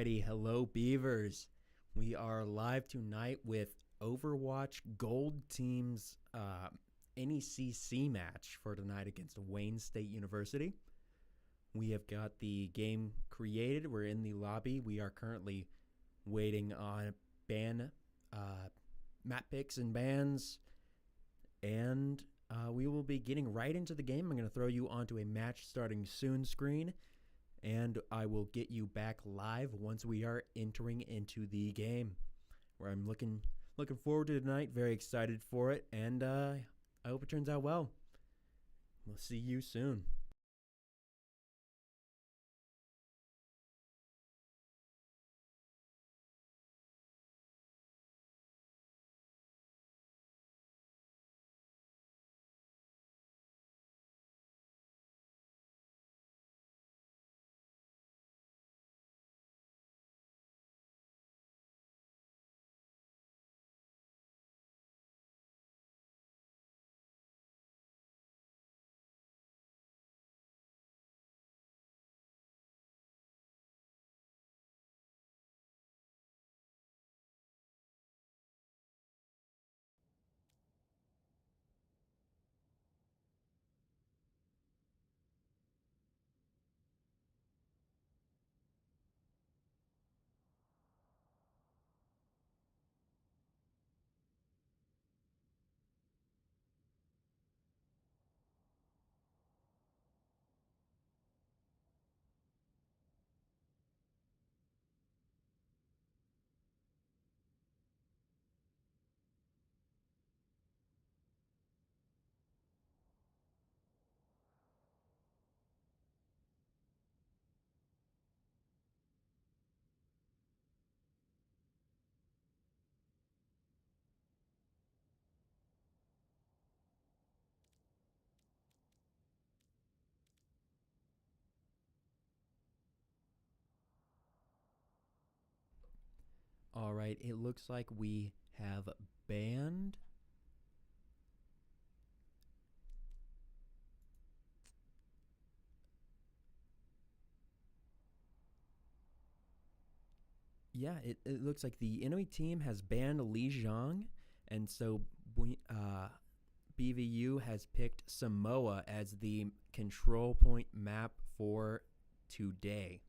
Alrighty, hello Beavers. We are live tonight with Overwatch Gold Team's NECC match for tonight against Wayne State University. We have got the game created. We're in the lobby. We are currently waiting on map picks and bans, and we will be getting right into the game. I'm going to throw you onto a match starting soon screen, and I will get you back live once we are entering into the game, where I'm looking forward to tonight. Very excited for it, and I hope it turns out well. We'll see you soon. All right, it looks like we have banned. Yeah, it looks like the enemy team has banned Li Zhang, and so BVU has picked Samoa as the control point map for today.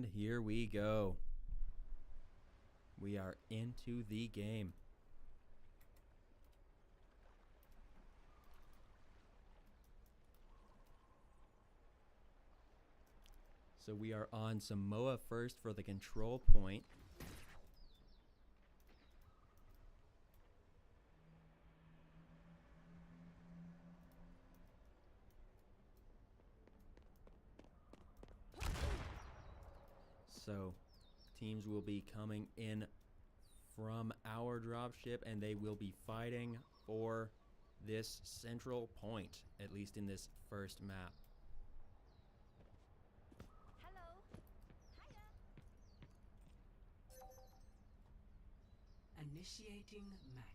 And here we go. We are into the game. So we are on Samoa first for the control point. So teams will be coming in from our dropship, and they will be fighting for this central point, at least in this first map. Initiating match.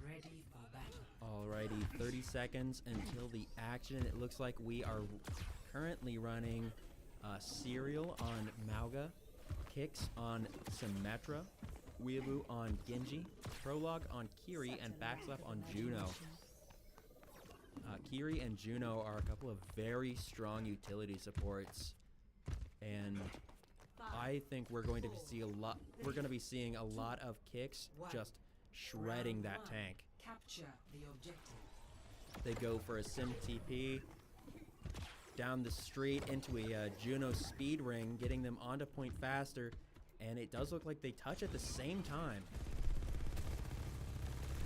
Ready for battle. Alrighty, 30 seconds until the action. It looks like we are currently running Serial on Mauga, Kicks on Symmetra, Weeaboo on Genji, Prologue on Kiri, and Backslap on Juno. Kiri and Juno are a couple of very strong utility supports, and I think we're going to see a lot. We're going to be seeing a lot of Kicks just shredding that tank. Capture the objective. They go for a Sim TP down the street into a Juno speed ring, getting them onto point faster, and it does look like they touch at the same time.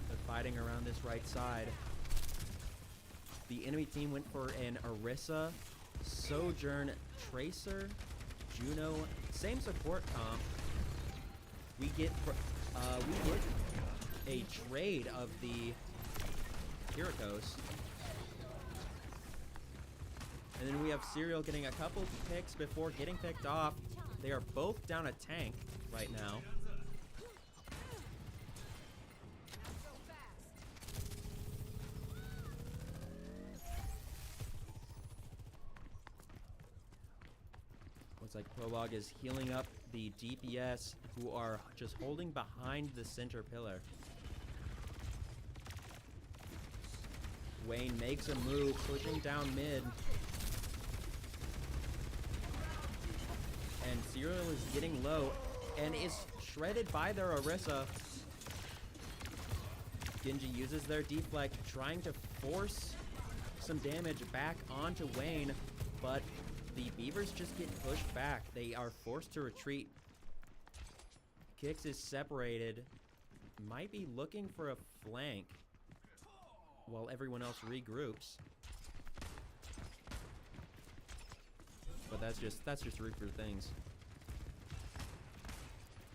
They're fighting around this right side. The enemy team went for an Orisa, Sojourn, Tracer, Juno, same support comp. We get a trade of the Kirikos. And then we have Serial getting a couple picks before getting picked off. They are both down a tank right now. Looks like Prologue is healing up the DPS, who are just holding behind the center pillar. Wayne makes a move, pushing down mid. And Serial is getting low and is shredded by their Orisa. Genji uses their deflect, trying to force some damage back onto Wayne, but the Beavers just get pushed back. They are forced to retreat. Kicks is separated. Might be looking for a flank while everyone else regroups. But that's just root for things.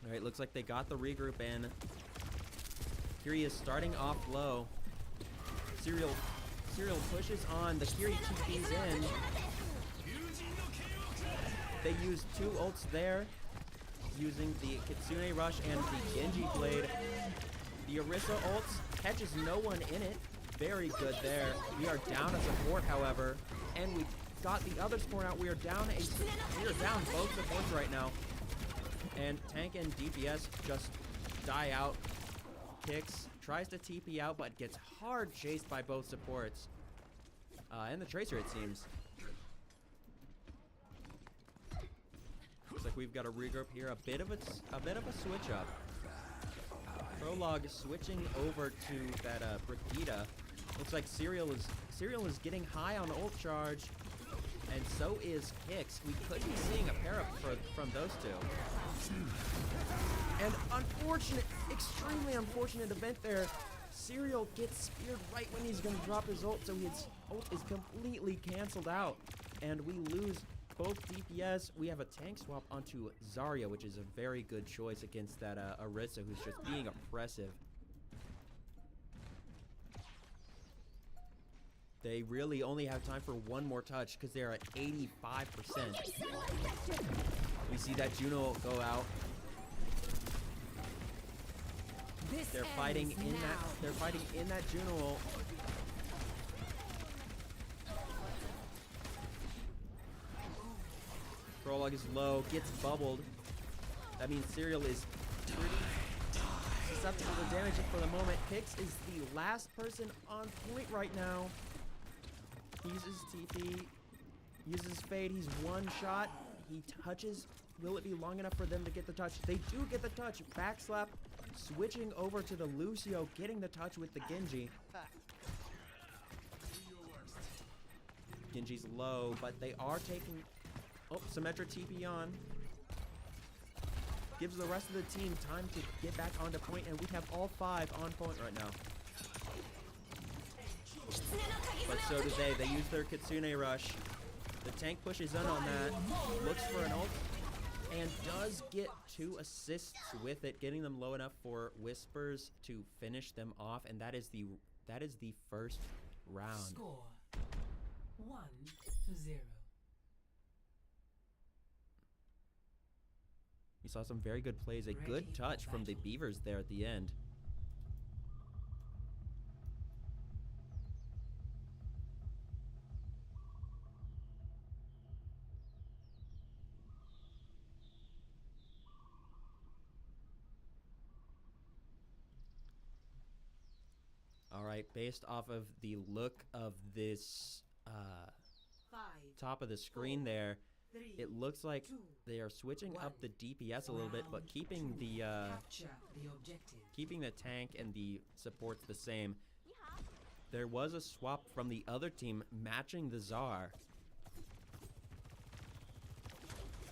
Alright, looks like they got the regroup in. Kiri is starting off low. Serial pushes on. The Kiri TP's in. They use two ults there, using the Kitsune Rush and the Genji Blade. The Orisa ults catches no one in it. Very good there. We are down a support, however, and we got the other support out. We are down both supports right now. And tank and DPS just die out. Kicks tries to TP out, but gets hard chased by both supports. And the Tracer, it seems. Looks like we've got a regroup here. A bit of a switch up. Prologue switching over to that Brigitte. Looks like Serial is getting high on ult charge, and so is Kicks. We could be seeing a pair up from those two. And extremely unfortunate event there. Serial gets speared right when he's going to drop his ult, so his ult is completely canceled out, and we lose both DPS. We have a tank swap onto Zarya, which is a very good choice against that Orisa, who's just being oppressive. They really only have time for one more touch because they're at 85%. We see that Juno go out. They're fighting in that. They're fighting in that Juno ult. Prologue is low, gets bubbled. That means Serial is pretty susceptible to damage for the moment. Kix is the last person on point right now. He uses TP, uses Fade. He's one shot. He touches. Will it be long enough for them to get the touch? They do get the touch. Backslap, switching over to the Lucio, getting the touch with the Genji. Genji's low, but they are taking... Oh, Symmetra TP on. Gives the rest of the team time to get back onto point, and we have all 5 on point right now. But so do they. They use their Kitsune Rush. The tank pushes in on that, looks for an ult, and does get 2 assists with it, getting them low enough for Whispers to finish them off, and that is the first round. Score 1-0. We saw some very good plays, a good touch from the Beavers there at the end. All right, based off of the look of this top of the screen there, it looks like they are switching up the DPS a little bit, but keeping the tank and the supports the same. There was a swap from the other team matching the Czar.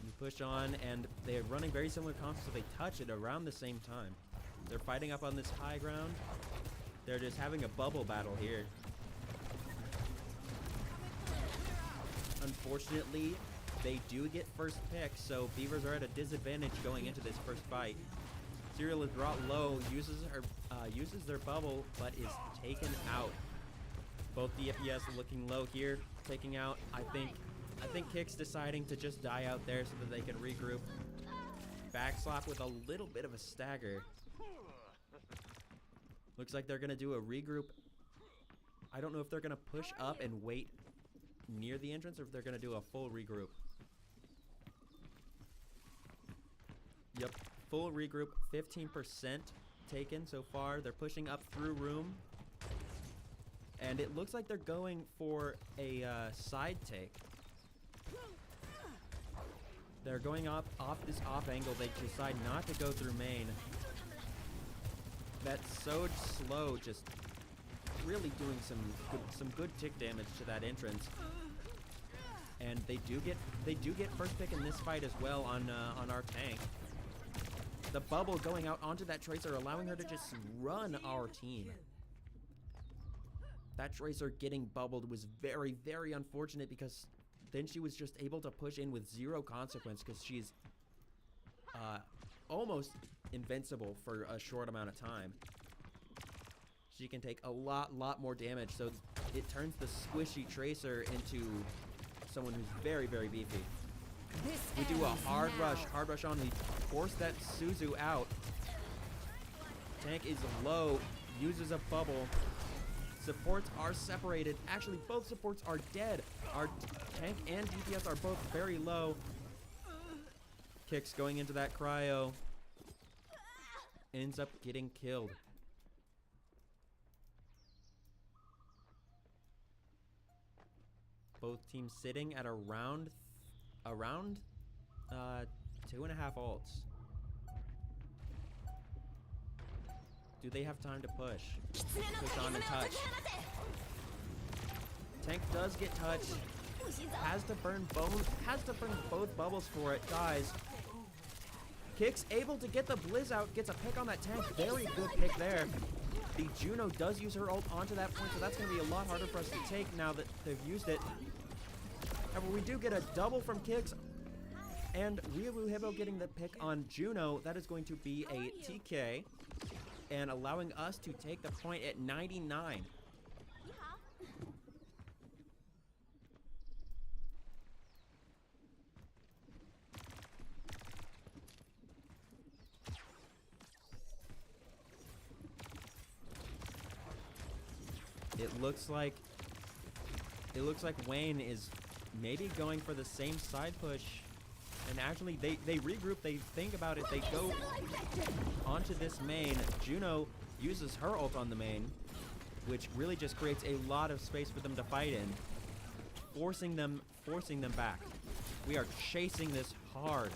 You push on, and they're running very similar comps, so they touch it around the same time. They're fighting up on this high ground. They're just having a bubble battle here. Unfortunately, they do get first pick, so Beavers are at a disadvantage going into this first fight. Serial is brought low, uses their bubble, but is taken out. Both DPS looking low here, taking out. I think Kick's deciding to just die out there so that they can regroup. Backslap with a little bit of a stagger. Looks like they're gonna do a regroup. I don't know if they're gonna push up and wait near the entrance or if they're gonna do a full regroup. Yep, full regroup, 15% taken so far. They're pushing up through room. And it looks like they're going for a side take. They're going off this off angle. They decide not to go through main. That's so slow, just really doing some good tick damage to that entrance. And they do get first pick in this fight as well on our tank. The bubble going out onto that Tracer, allowing her to just run our team. That Tracer getting bubbled was very, very unfortunate because then she was just able to push in with 0 consequence because she's almost invincible for a short amount of time. She can take a lot more damage, so it turns the squishy Tracer into someone who's very, very beefy. We do a hard rush on. We force that Suzu out. Tank is low, uses a bubble. Supports are separated. Actually, both supports are dead. Our tank and DPS are both very low. Kicks going into that cryo. Ends up getting killed. Both teams sitting at around 2.5 ults. Do they have time to push? Push on and touch. Tank does get touched. Has to burn both bubbles for it, guys. Kick's able to get the Blizz out, gets a pick on that tank. Very good pick there. The Juno does use her ult onto that point, so that's going to be a lot harder for us to take now that they've used it. However, we do get a double from Kicks, and Ryu Hippo getting the pick on Juno. That is going to be a TK, and allowing us to take the point at 99. It looks like Wayne is maybe going for the same side push. And actually, they regroup, they think about it, they go onto this main. Juno uses her ult on the main, which really just creates a lot of space for them to fight in, forcing them back. We are chasing this hard.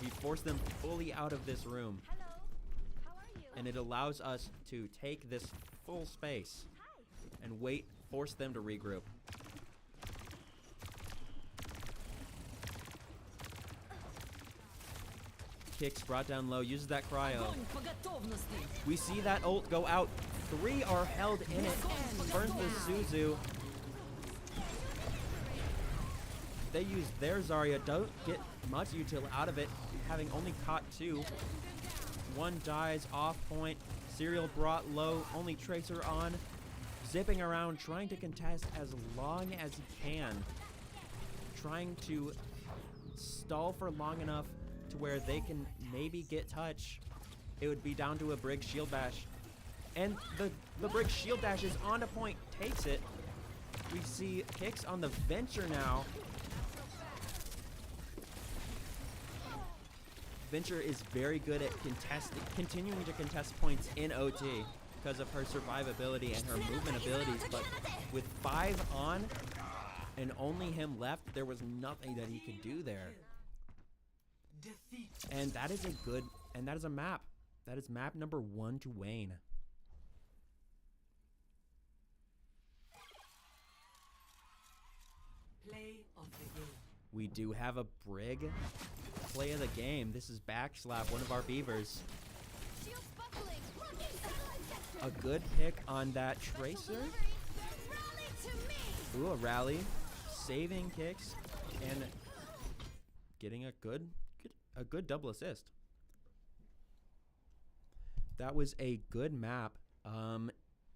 We force them fully out of this room. Hello. How are you? And it allows us to take this full space and force them to regroup. Kicks brought down low, uses that cryo. We see that ult go out. 3 are held in it. Burns the Suzu. They use their Zarya, don't get much util out of it, having only caught 2. 1 dies off point. Serial brought low, only Tracer on. Zipping around, trying to contest as long as he can. Trying to stall for long enough to where they can maybe get touch. It would be down to a Brig shield bash. And the Brig shield dash is on to point, takes it. We see kicks on the Venture now. Venture is very good at continuing to contest points in OT because of her survivability and her movement abilities, but with 5 on and only him left, there was nothing that he could do there. Defeat. And that is a map. That is map number 1 to Wayne. Play of the game. We do have a Brig play of the game. This is Backslap, one of our beavers. Shields buckling. A good pick on that Tracer. Rally to me. Ooh, a rally. Saving kicks and getting a good double assist. That was a good map.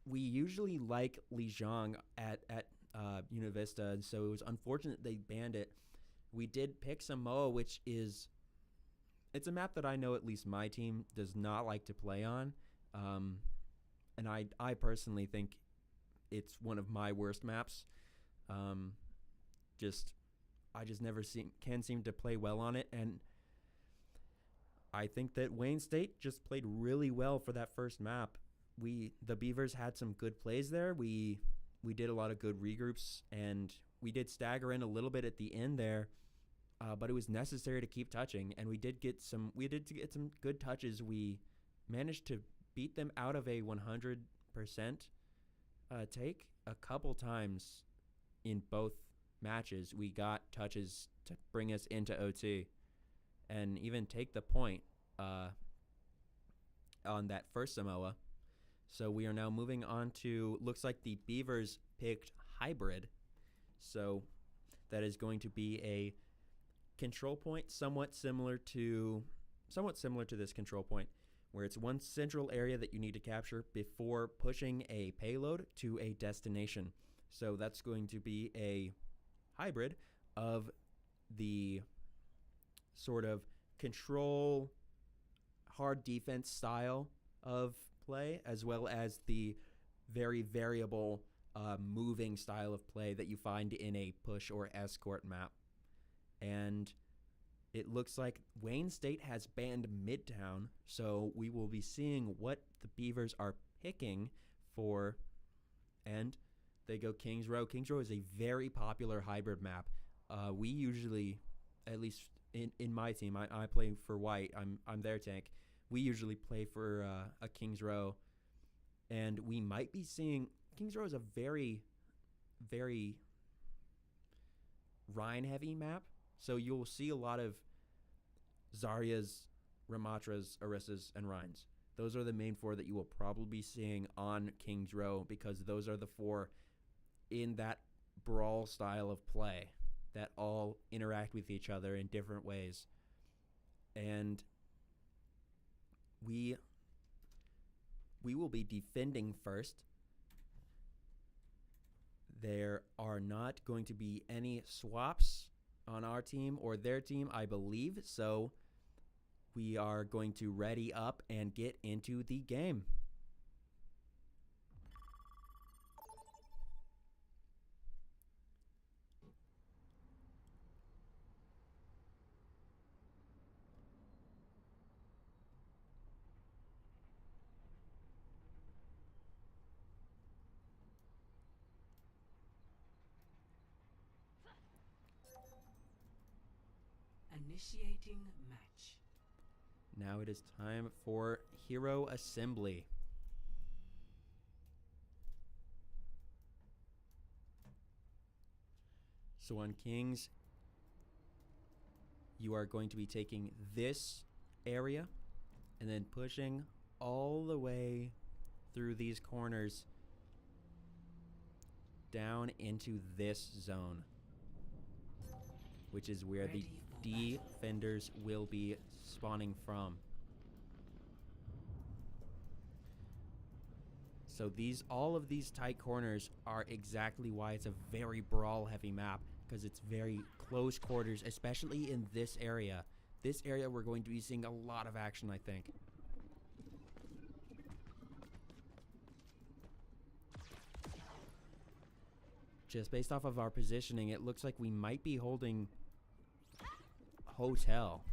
We usually like Lijiang at Univista, and so it was unfortunate they banned it. We did pick Samoa, which is it's a map that I know at least my team does not like to play on, and I personally think it's one of my worst maps. I just never can seem to play well on it, and I think that Wayne State just played really well for that first map. The Beavers had some good plays there. We did a lot of good regroups, and we did stagger in a little bit at the end there, but it was necessary to keep touching, and we did get some good touches. We managed to beat them out of a 100% take a couple times in both matches. We got touches to bring us into OT and even take the point on that first Samoa. So we are now moving on to, looks like the Beavers picked Hybrid. So that is going to be a control point somewhat similar to this control point, where it's one central area that you need to capture before pushing a payload to a destination. So that's going to be a hybrid of the sort of control hard defense style of play, as well as the very variable moving style of play that you find in a push or escort map. And it looks like Wayne State has banned Midtown, so we will be seeing what the Beavers are picking for. And they go Kings Row. Kings Row is a very popular hybrid map. We usually, at least in my team, I play for White. I'm their tank. We usually play for a Kings Row, and we might be seeing Kings Row is a very, very Rhine heavy map. So you'll see a lot of Zaryas, Ramatras, Orissas, and Rhines. Those are the main 4 that you will probably be seeing on Kings Row, because those are the 4 in that brawl style of play that all interact with each other in different ways. And we will be defending first. There are not going to be any swaps on our team or their team, I believe, so we are going to ready up and get into the game. Initiating match. Now it is time for Hero Assembly. So on Kings, you are going to be taking this area and then pushing all the way through these corners down into this zone, which is where the defenders will be spawning from. So all of these tight corners are exactly why it's a very brawl heavy map, because it's very close quarters, especially in this area. This area we're going to be seeing a lot of action, I think. Just based off of our positioning, it looks like we might be holding Hotel.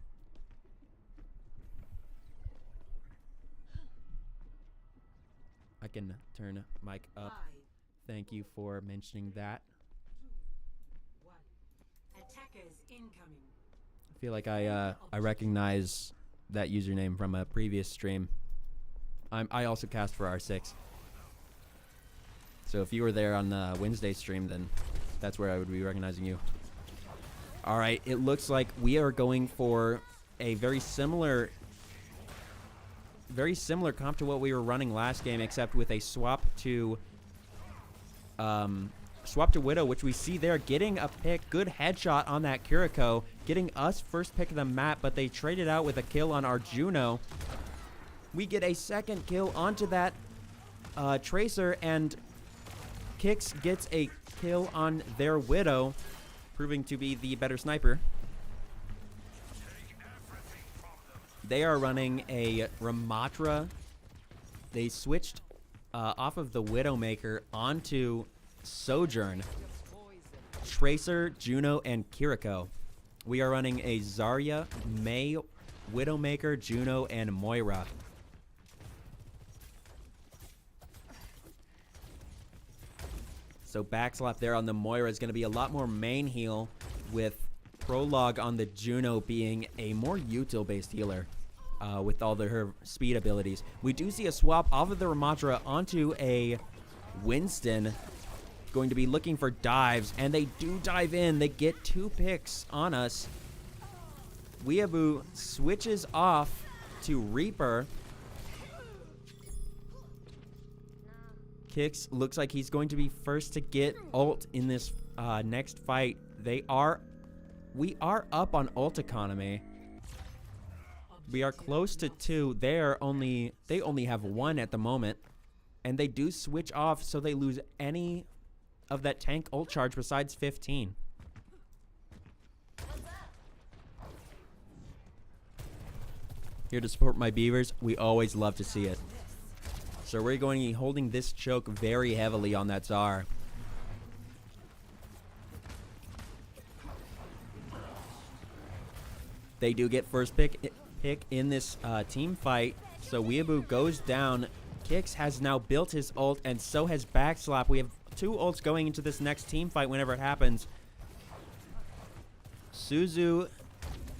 I can turn mic up. Thank you for mentioning that. 1. Attackers incoming. I feel like I recognize that username from a previous stream. I also cast for R6. So if you were there on the Wednesday stream, then that's where I would be recognizing you. All right, it looks like we are going for a very similar comp to what we were running last game, except with a swap to Widow, which we see there getting a pick. Good headshot on that Kiriko, getting us first pick of the map, but they traded out with a kill on our Juno. We get a second kill onto that Tracer, and Kix gets a kill on their Widow, proving to be the better sniper. They are running a Ramatra. They switched off of the Widowmaker onto Sojourn, Tracer, Juno, and Kiriko. We are running a Zarya, Mei, Widowmaker, Juno, and Moira. So backslap there on the Moira is going to be a lot more main heal, with Prologue on the Juno being a more util-based healer with all her speed abilities. We do see a swap off of the Ramatra onto a Winston, going to be looking for dives, and they do dive in. They get 2 picks on us. Weeaboo switches off to Reaper. Kix looks like he's going to be first to get ult in this next fight. We are up on ult economy. We are close to 2. They only have 1 at the moment, and they do switch off, so they lose any of that tank ult charge besides 15. Here to support my Beavers. We always love to see it. So we're going to be holding this choke very heavily on that Tsar. They do get first pick in this team fight. So Weeaboo goes down. Kix has now built his ult, and so has Backslap. We have 2 ults going into this next team fight whenever it happens. Suzu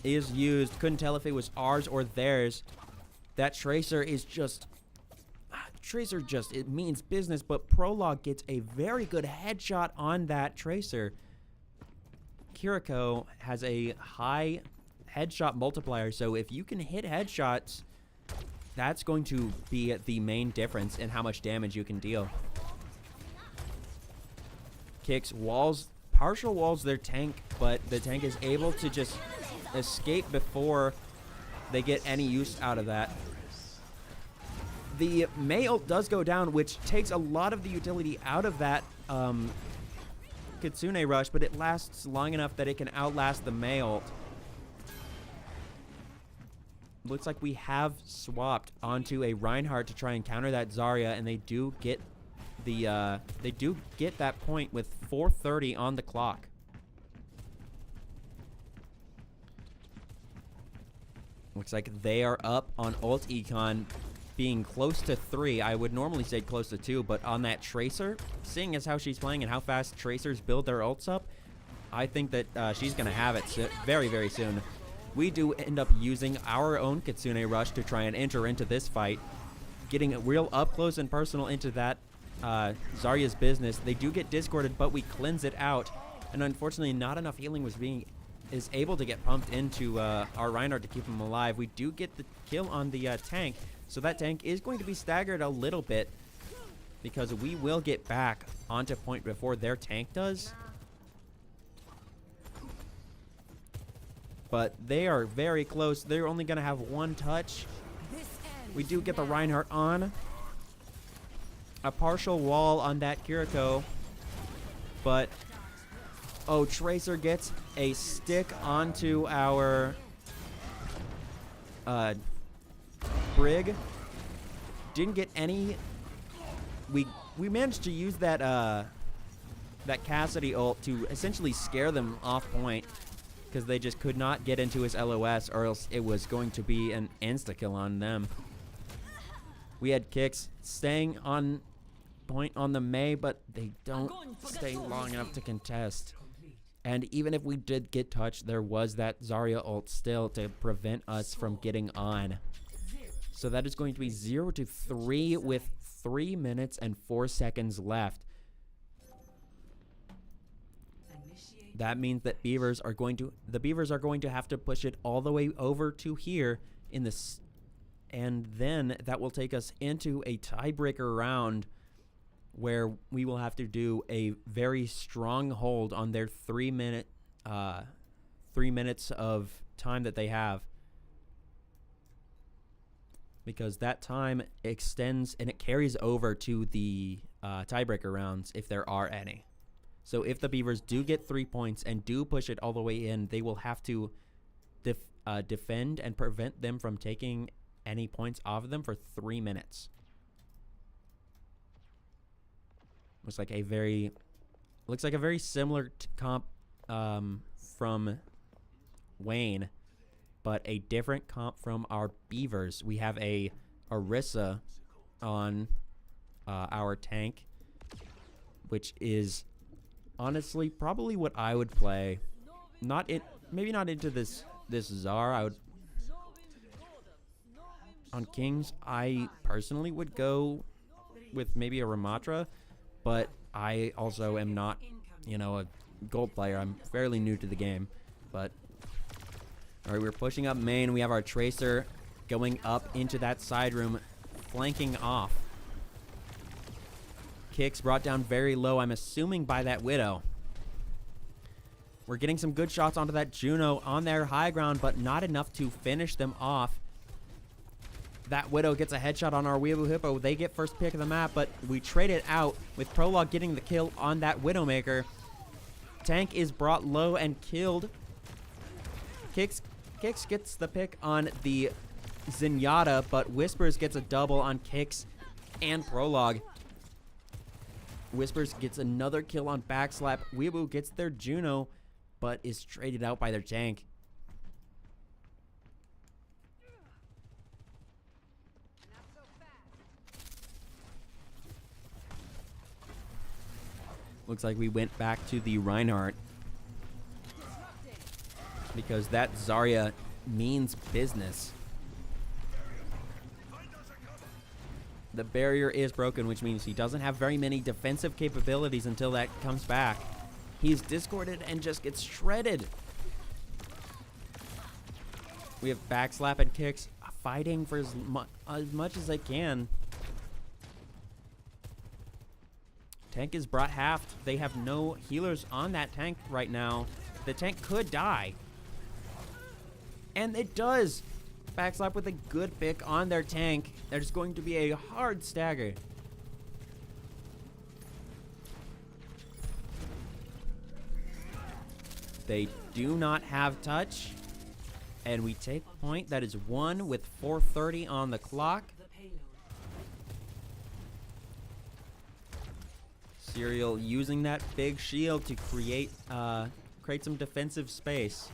is used. Couldn't tell if it was ours or theirs. That Tracer is just... it means business, but Prologue gets a very good headshot on that Tracer. Kiriko has a high headshot multiplier, so if you can hit headshots, that's going to be the main difference in how much damage you can deal. Kix partial walls their tank, but the tank is able to just escape before they get any use out of that. The Mei ult does go down, which takes a lot of the utility out of that Kitsune rush, but it lasts long enough that it can outlast the Mei ult. Looks like we have swapped onto a Reinhardt to try and counter that Zarya, and they do get that point with 4:30 on the clock. Looks like they are up on ult econ, being close to 3. I would normally say close to 2, but on that Tracer, seeing as how she's playing and how fast Tracers build their ults up, I think that she's going to have it very, very soon. we do end up using our own Kitsune Rush to try and enter into this fight, getting real up close and personal into that Zarya's business. They do get discorded, but we cleanse it out, and unfortunately not enough healing is able to get pumped into our Reinhardt to keep him alive. We do get the kill on the tank, so that tank is going to be staggered a little bit because we will get back onto point before their tank does. But they are very close. They're only going to have one touch. We do get the Reinhardt on. A partial wall on that Kiriko. But, oh, Tracer gets a stick onto our Brig. Didn't get any. We managed to use that that Cassidy ult to essentially scare them off point, because they just could not get into his LOS, or else it was going to be an insta-kill on them. We had Kicks staying on point on the Mei, but they don't stay long enough to contest. And even if we did get touched, there was that Zarya ult still to prevent us from getting on. So that is going to be 0-3 with 3 minutes and 4 seconds left. That means that the Beavers are going to have to push it all the way over to here in this, and then that will take us into a tiebreaker round where we will have to do a very strong hold on their 3 minutes of time that they have, because that time extends and it carries over to the tiebreaker rounds if there are any. So if the Beavers do get 3 points and do push it all the way in, they will have to defend and prevent them from taking any points off of them for 3 minutes. Looks like a very similar comp from Wayne, but a different comp from our Beavers. We have a Orisa on our tank, which is honestly probably what I would play. Maybe not into this Zar. I would on Kings. I personally would go with maybe a Ramatra, but I also am not, a gold player. I'm fairly new to the game, but all right, we're pushing up main. We have our Tracer going up into that side room, flanking off. Kicks brought down very low, I'm assuming by that Widow. We're getting some good shots onto that Juno on their high ground, but not enough to finish them off. That Widow gets a headshot on our Weeaboo Hippo. They get first pick of the map, but we trade it out with Prologue getting the kill on that Widowmaker. Tank is brought low and killed. Kicks gets the pick on the Zenyatta, but Whispers gets a double on Kicks and Prologue. Whispers gets another kill on Backslap. Weeaboo gets their Juno, but is traded out by their tank. Looks like we went back to the Reinhardt, because that Zarya means business. The barrier is broken, which means he doesn't have very many defensive capabilities until that comes back. He's discorded and just gets shredded. We have Backslap and Kicks fighting for as much as they can. Tank is brought halved. They have no healers on that tank right now. The tank could die. And it does. Backslap with a good pick on their tank. There's going to be a hard stagger. They do not have touch. And we take point. That is 1 with 4:30 on the clock. Serial using that big shield to create some defensive space.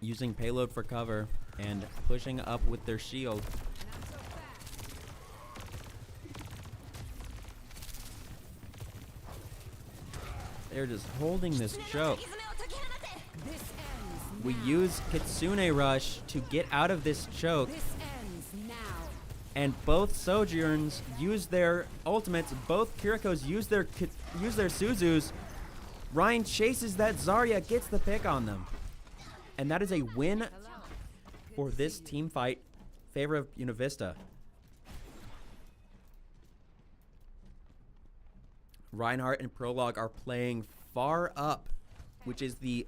Using payload for cover. and pushing up with their shield. They're just holding this choke. We use Kitsune Rush to get out of this choke. And both Sojourns use their ultimates. Both Kirikos use their Suzus. Ryan chases that Zarya, gets the pick on them. And that is a win for this team fight. Favor of Univista. Reinhardt and Prologue are playing far up, which is the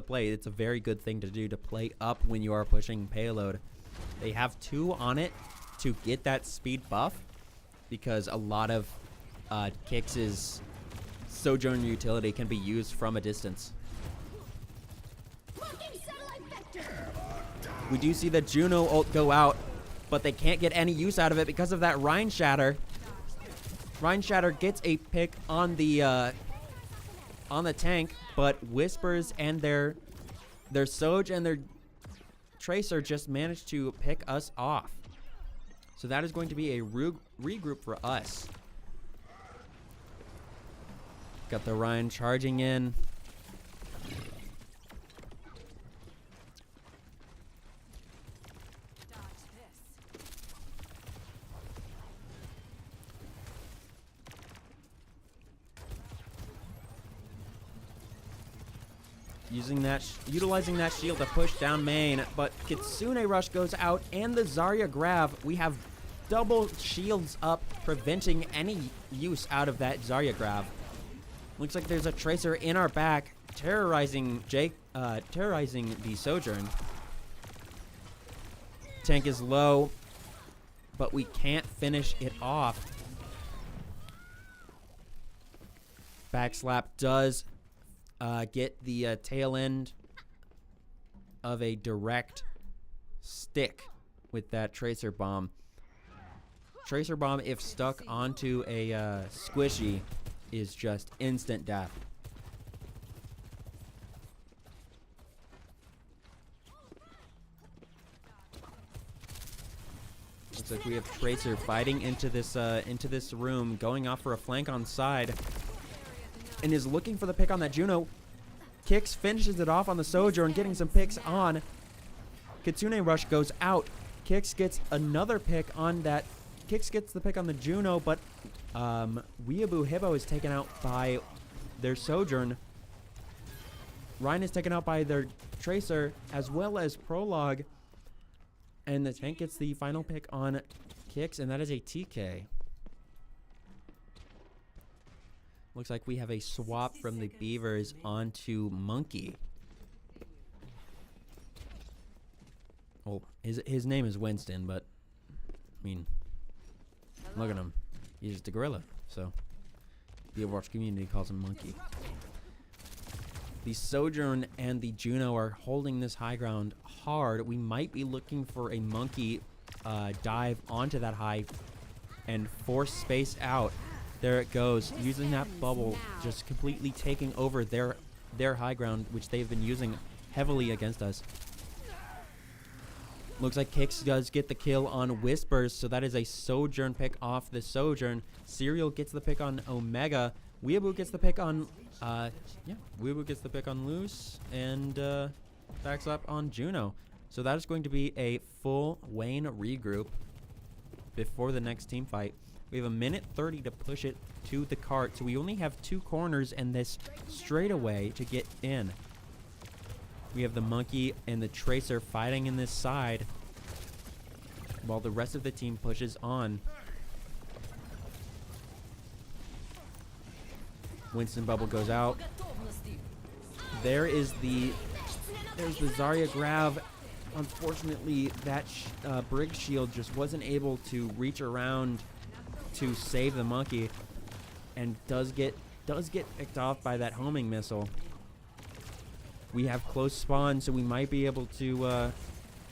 play. It's a very good thing to do, to play up when you are pushing payload. They have 2 on it to get that speed buff, because a lot of Kix's Sojourn utility can be used from a distance. We do see the Juno ult go out, but they can't get any use out of it because of that Rhine Shatter. Rhine Shatter gets a pick on the tank, but Whispers and their Soj and their Tracer just managed to pick us off. So that is going to be a regroup for us. Got the Rhine charging in. Utilizing that shield to push down main, but Kitsune Rush goes out and the Zarya grab. We have double shields up, preventing any use out of that Zarya grab. Looks like there's a Tracer in our back, terrorizing the Sojourn. Tank is low, but we can't finish it off. Backslap does get the tail end of a direct stick with that Tracer Bomb. Tracer Bomb, if stuck onto a squishy, is just instant death. Looks like we have Tracer fighting into this room, going off for a flank on side, and is looking for the pick on that Juno. Kix finishes it off on the Sojourn, getting some picks on. Kitsune Rush goes out. Kix gets another pick on that. Kix gets the pick on the Juno, but Weeaboo Hippo is taken out by their Sojourn. Ryan is taken out by their Tracer, as well as Prologue. And the tank gets the final pick on Kix, and that is a TK. Looks like we have a swap from the Beavers onto Monkey. Well, his name is Winston, but I mean, look at him. He's just a gorilla, so the Overwatch community calls him Monkey. The Sojourn and the Juno are holding this high ground hard. We might be looking for a Monkey dive onto that high and force space out. There it goes, using that bubble, just completely taking over their high ground, which they've been using heavily against us. Looks like Kix does get the kill on Whispers, so that is a Sojourn pick off the Sojourn. Serial gets the pick on Omega. Weeaboo gets the pick on, Weeaboo gets the pick on Luce, and backs up on Juno. So that is going to be a full Wayne regroup before the next team fight. We have a minute 30 to push it to the cart, so we only have 2 corners and this straightaway to get in. We have the Monkey and the Tracer fighting in this side, while the rest of the team pushes on. Winston bubble goes out. There's the Zarya grab. Unfortunately, that Brig shield just wasn't able to reach around to save the Monkey, and does get picked off by that homing missile. We have close spawn, so we might be able to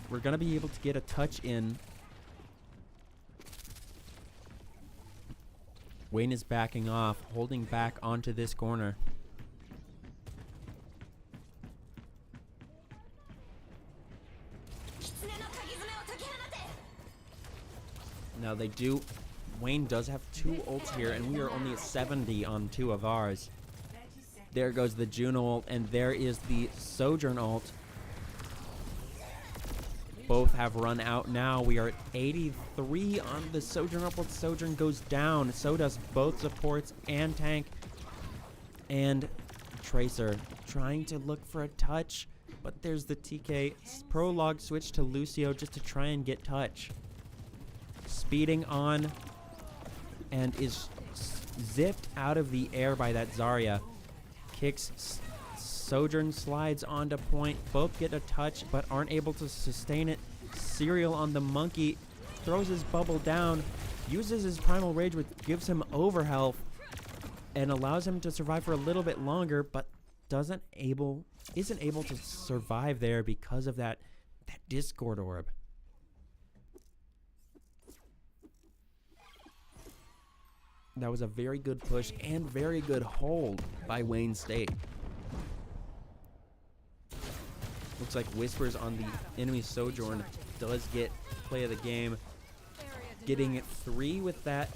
we're gonna be able to get a touch in. Wayne is backing off, holding back onto this corner. Now they do. Wayne does have 2 ults here, and we are only at 70 on 2 of ours. There goes the Juno ult, and there is the Sojourn ult. Both have run out now. We are at 83 on the Sojourn ult, but Sojourn goes down. So does both supports and tank. And Tracer trying to look for a touch, but there's the TK. Prologue switch to Lucio just to try and get touch. Speeding on and is zipped out of the air by that Zarya. Kicks, Sojourn slides onto point. Both get a touch but aren't able to sustain it. Serial on the monkey throws his bubble down, uses his primal rage, which gives him overhealth and allows him to survive for a little bit longer, but isn't able to survive there because of that Discord orb. That was a very good push and very good hold by Wayne State. Looks like Whispers on the enemy Sojourn does get play of the game. Getting 3 with that,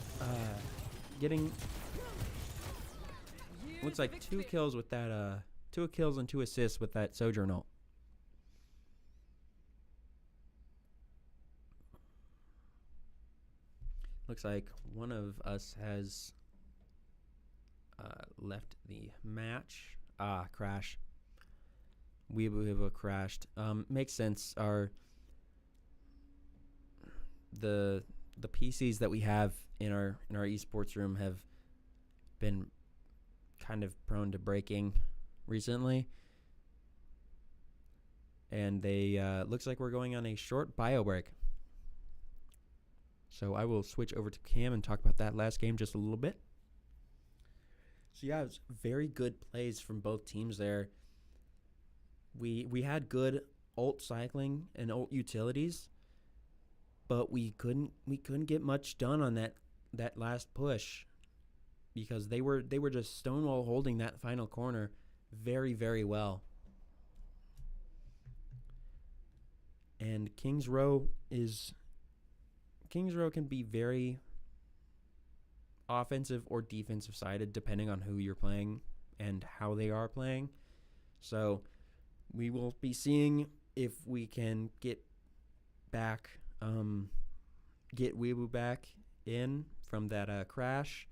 looks like 2 kills with that, 2 kills and 2 assists with that Sojourn ult. Looks like one of us has left the match. Crash. Weeaboo crashed. Makes sense. The PCs that we have in our esports room have been kind of prone to breaking recently, and they looks like we're going on a short bio break. So I will switch over to Cam and talk about that last game just a little bit. So yeah, it was very good plays from both teams there. We had good ult cycling and ult utilities, but we couldn't get much done on that last push because they were just stonewall holding that final corner very, very well. And King's Row can be very offensive or defensive sided depending on who you're playing and how they are playing. So we will be seeing if we can get Weeaboo back in from that crash,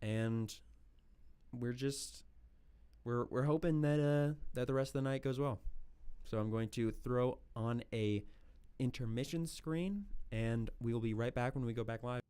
and we're hoping that the rest of the night goes well. So I'm going to throw on a intermission screen, and we'll be right back when we go back live.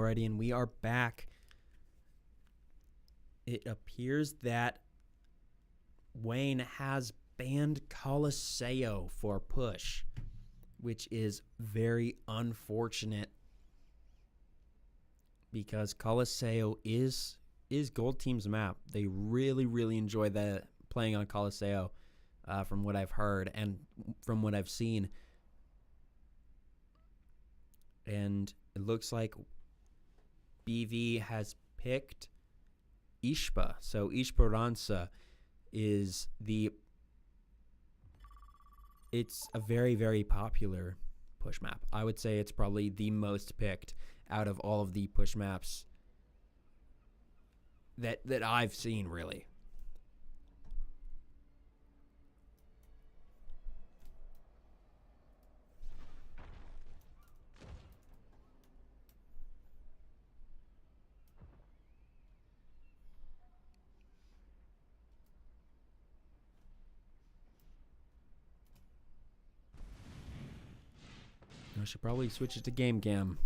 Alrighty, and we are back. It appears that Wayne has banned Coliseo for push, which is very unfortunate because Coliseo is Gold Team's map. They really, really enjoy playing on Coliseo, from what I've heard and from what I've seen. And it looks like BV has picked Ishpa. So Esperanza is it's a very, very popular push map. I would say it's probably the most picked out of all of the push maps that I've seen, really. I should probably switch it to game cam.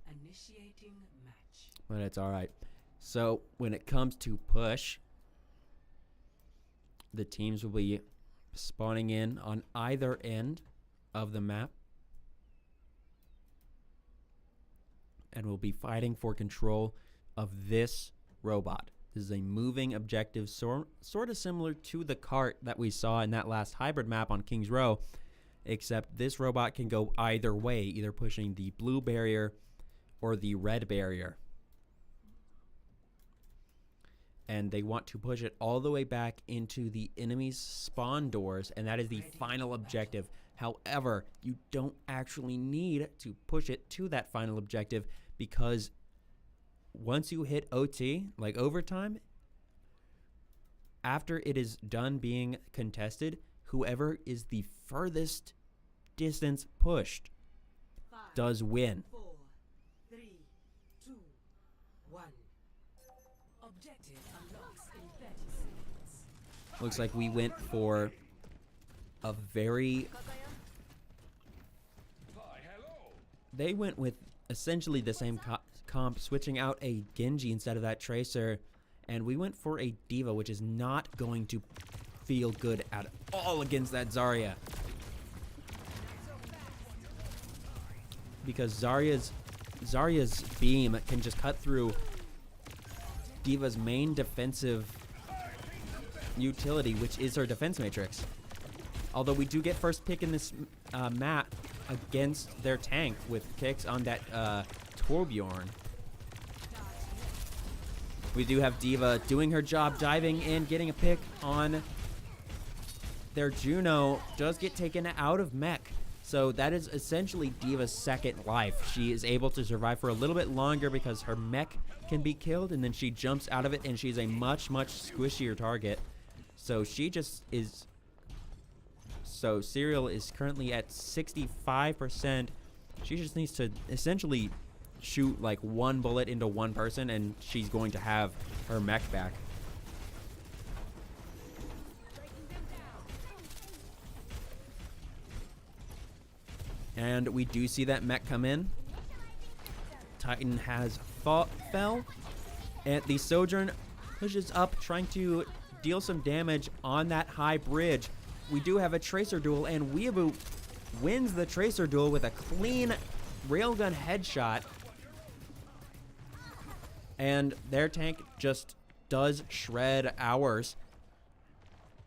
Initiating match. But it's alright. So when it comes to push, the teams will be spawning in on either end of the map and will be fighting for control of this robot. This is a moving objective, sort of similar to the cart that we saw in that last hybrid map on King's Row, except this robot can go either way, either pushing the blue barrier or the red barrier. And they want to push it all the way back into the enemy's spawn doors, and that is the final objective. However, you don't actually need to push it to that final objective, because once you hit OT, like overtime, after it is done being contested, whoever is the furthest distance pushed 5, does win. 4, 3, 2, 1. Objective unlocks in 30 seconds. Looks like we went for a very... They went with essentially the same comp, switching out a Genji instead of that Tracer, and we went for a Diva, which is not going to feel good at all against that Zarya, because Zarya's beam can just cut through Diva's main defensive utility, which is her defense matrix. Although we do get first pick in this map against their tank with kicks on that Torbjorn. We do have Diva doing her job, diving in, getting a pick on their Juno. Does get taken out of mech. So that is essentially Diva's second life. She is able to survive for a little bit longer because her mech can be killed, and then she jumps out of it, and she's a much, much squishier target. So she just is... So Serial is currently at 65%. She just needs to essentially shoot like one bullet into one person, and she's going to have her mech back. And we do see that mech come in. Titan has fell, and the Sojourn pushes up, trying to deal some damage on that high bridge. We do have a Tracer duel, and Weeaboo wins the Tracer duel with a clean railgun headshot. And their tank just does shred ours.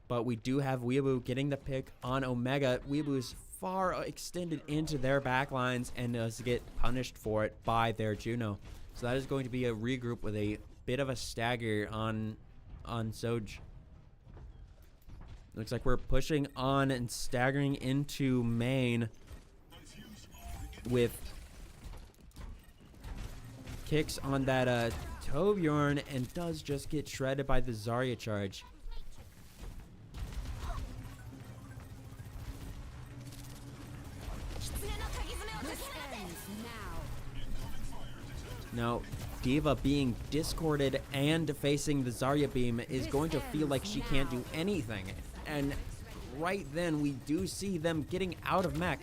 But we do have Weeaboo getting the pick on Omega. Weeaboo is far extended into their backlines and does get punished for it by their Juno. So that is going to be a regroup with a bit of a stagger on Soj. Looks like we're pushing on and staggering into main with kicks on that Torbjorn, and does just get shredded by the Zarya charge. Now, Diva being discorded and facing the Zarya beam is going to feel like she can't do anything. And right then, we do see them getting out of mech.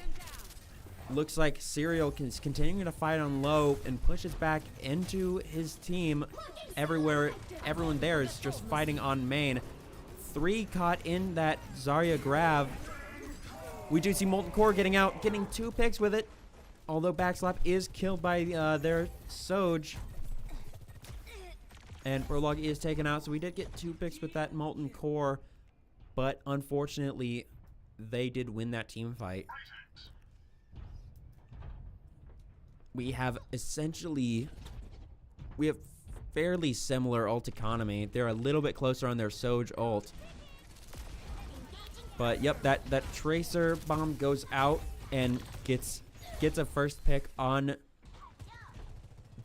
Looks like Serial is continuing to fight on low and pushes back into his team. Everyone there is just fighting on main. 3 caught in that Zarya grab. We do see Molten Core getting out, getting 2 picks with it. Although Backslap is killed by their Soj. And Prologue is taken out, so we did get 2 picks with that Molten Core. But unfortunately, they did win that team fight. We have fairly similar ult economy. They're a little bit closer on their Soj ult. But yep, that Tracer bomb goes out and gets a first pick on.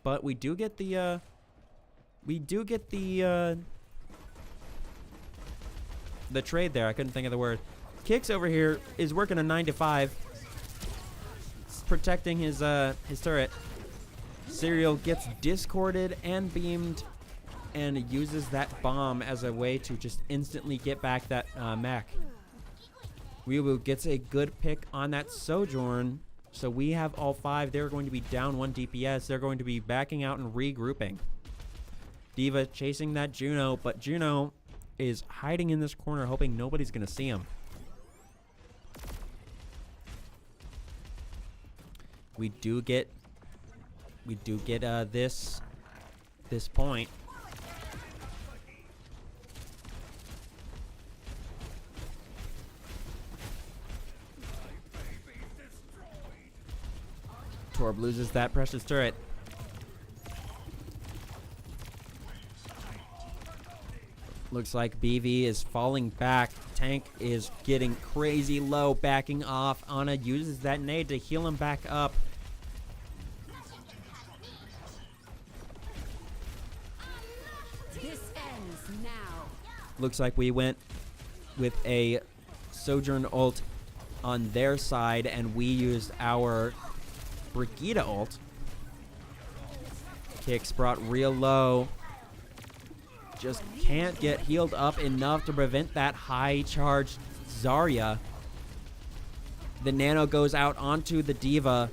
But we do get the trade there. I couldn't think of the word. Kicks over here is working a 9 to 5. Protecting his turret. Serial gets discorded and beamed and uses that bomb as a way to just instantly get back that mech. Weeaboo gets a good pick on that Sojourn. So we have all 5. They're going to be down 1 DPS. They're going to be backing out and regrouping. D.Va chasing that Juno, but Juno is hiding in this corner hoping nobody's going to see him. We do get this point. Torb loses that precious turret. Looks like BV is falling back. Tank is getting crazy low, backing off. Ana uses that nade to heal him back up. This ends now. Looks like we went with a Sojourn ult on their side, and we used our Brigitte ult. Kicks brought real low. Just can't get healed up enough to prevent that high charged Zarya. The Nano goes out onto the D.Va.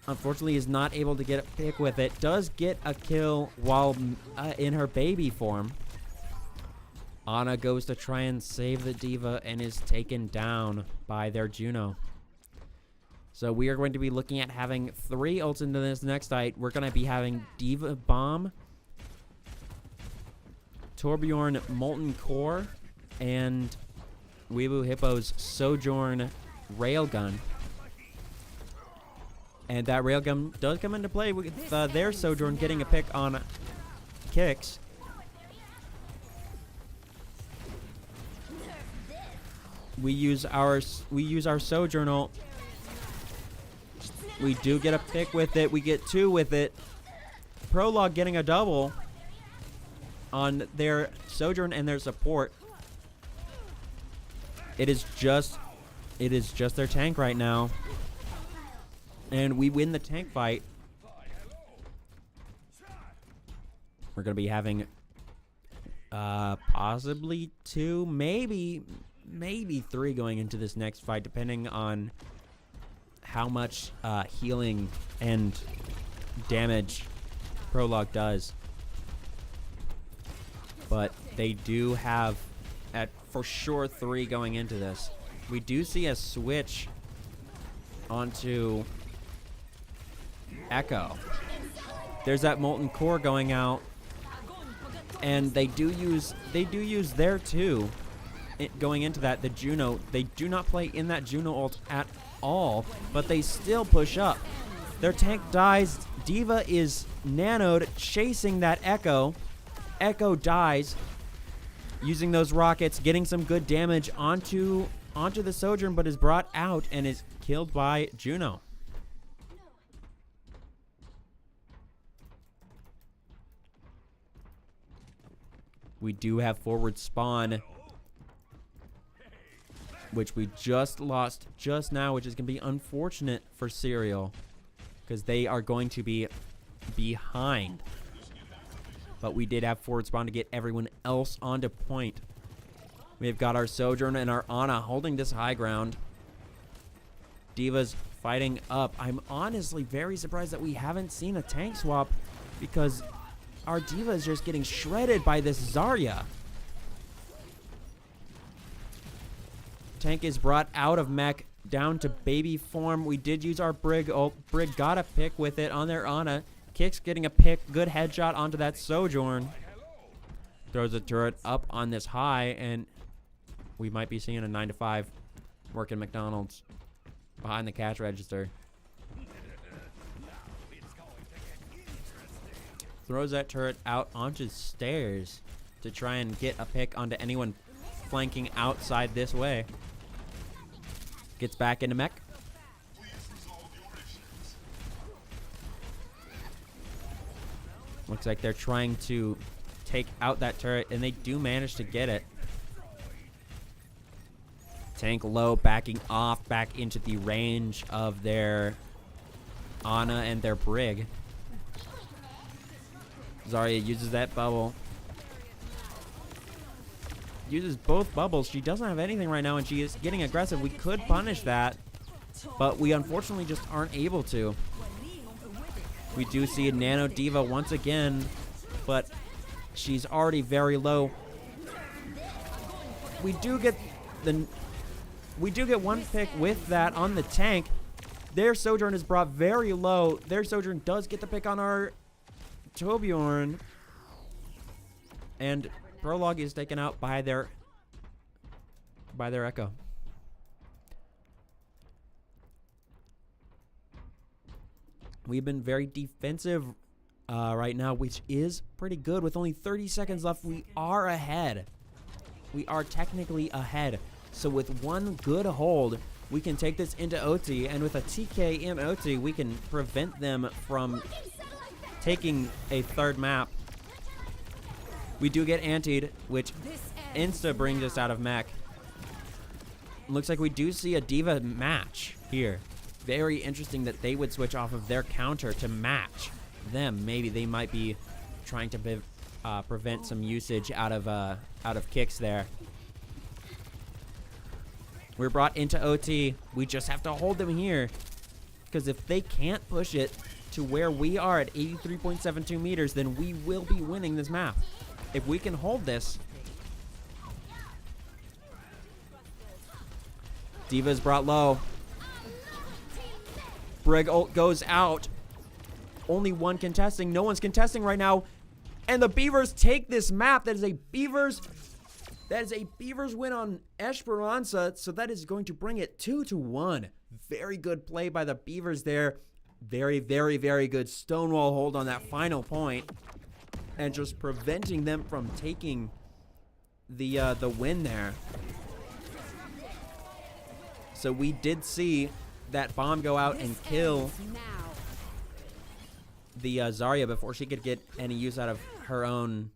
Unfortunately, is not able to get a pick with it. Does get a kill while in her baby form. Ana goes to try and save the D.Va and is taken down by their Juno. So we are going to be looking at having 3 ults into this next fight. We're going to be having D.Va Bomb, Torbjorn Molten Core, and Weeaboo Hippo's Sojourn Railgun. And that Railgun does come into play with their Sojourn getting a pick on Kicks. We use our Sojourn ult. We do get a pick with it. We get 2 with it. Prologue getting a double on their Sojourn and their support. It is just their tank right now. And we win the tank fight. We're going to be having possibly 2, maybe 3 going into this next fight, depending on how much healing and damage Prologue does. But they do have for sure 3 going into this. We do see a switch onto Echo. There's that Molten Core going out, and they do use their 2 going into that. The Juno, they do not play in that Juno ult at all, but they still push up. Their tank dies. D.Va is nanoed, chasing that Echo. Echo dies, using those rockets, getting some good damage onto the Sojourn, but is brought out and is killed by Juno. We do have forward spawn, which we just lost just now, which is going to be unfortunate for Serial, because they are going to be behind. But we did have forward spawn to get everyone else onto point. We've got our Sojourn and our Ana holding this high ground. D.Va's fighting up. I'm honestly very surprised that we haven't seen a tank swap because our D.Va is just getting shredded by this Zarya. Tank is brought out of mech down to baby form. We did use our Brig ult. Brig got a pick with it on their Ana. Kicks getting a pick. Good headshot onto that Sojourn. Throws a turret up on this high, and we might be seeing a 9-to-5 working McDonald's behind the cash register. Throws that turret out onto stairs to try and get a pick onto anyone flanking outside this way. Gets back into mech. Looks like they're trying to take out that turret, and they do manage to get it. Tank low, backing off back into the range of their Ana and their Brig. Zarya uses that bubble. Uses both bubbles. She doesn't have anything right now, and she is getting aggressive. We could punish that, but we unfortunately just aren't able to. We do see a Nano D.Va once again, but she's already very low. We do get one pick with that on the tank. Their Sojourn is brought very low. Their Sojourn does get the pick on our Torbjorn, and Prologue is taken out by their Echo. We've been very defensive right now, which is pretty good. With only 30 seconds left, we are ahead. We are technically ahead. So with one good hold, we can take this into OT, and with a TK in OT, we can prevent them from taking a third map. We do get antied, which insta brings us out of mech. Looks like we do see a D.Va match here. Very interesting that they would switch off of their counter to match them. Maybe they might be trying to prevent some usage out of kicks there. We're brought into OT. We just have to hold them here, because if they can't push it to where we are at 83.72 meters, then we will be winning this map. If we can hold this. D.Va's brought low. Brig ult goes out. Only one contesting. No one's contesting right now. And the Beavers take this map. That is a Beavers win on Esperanza. So that is going to bring it 2-1. Very good play by the Beavers there. Very, very, very good stonewall hold on that final point, and just preventing them from taking the win there. So we did see that bomb go out and kill the Zarya before she could get any use out of her own.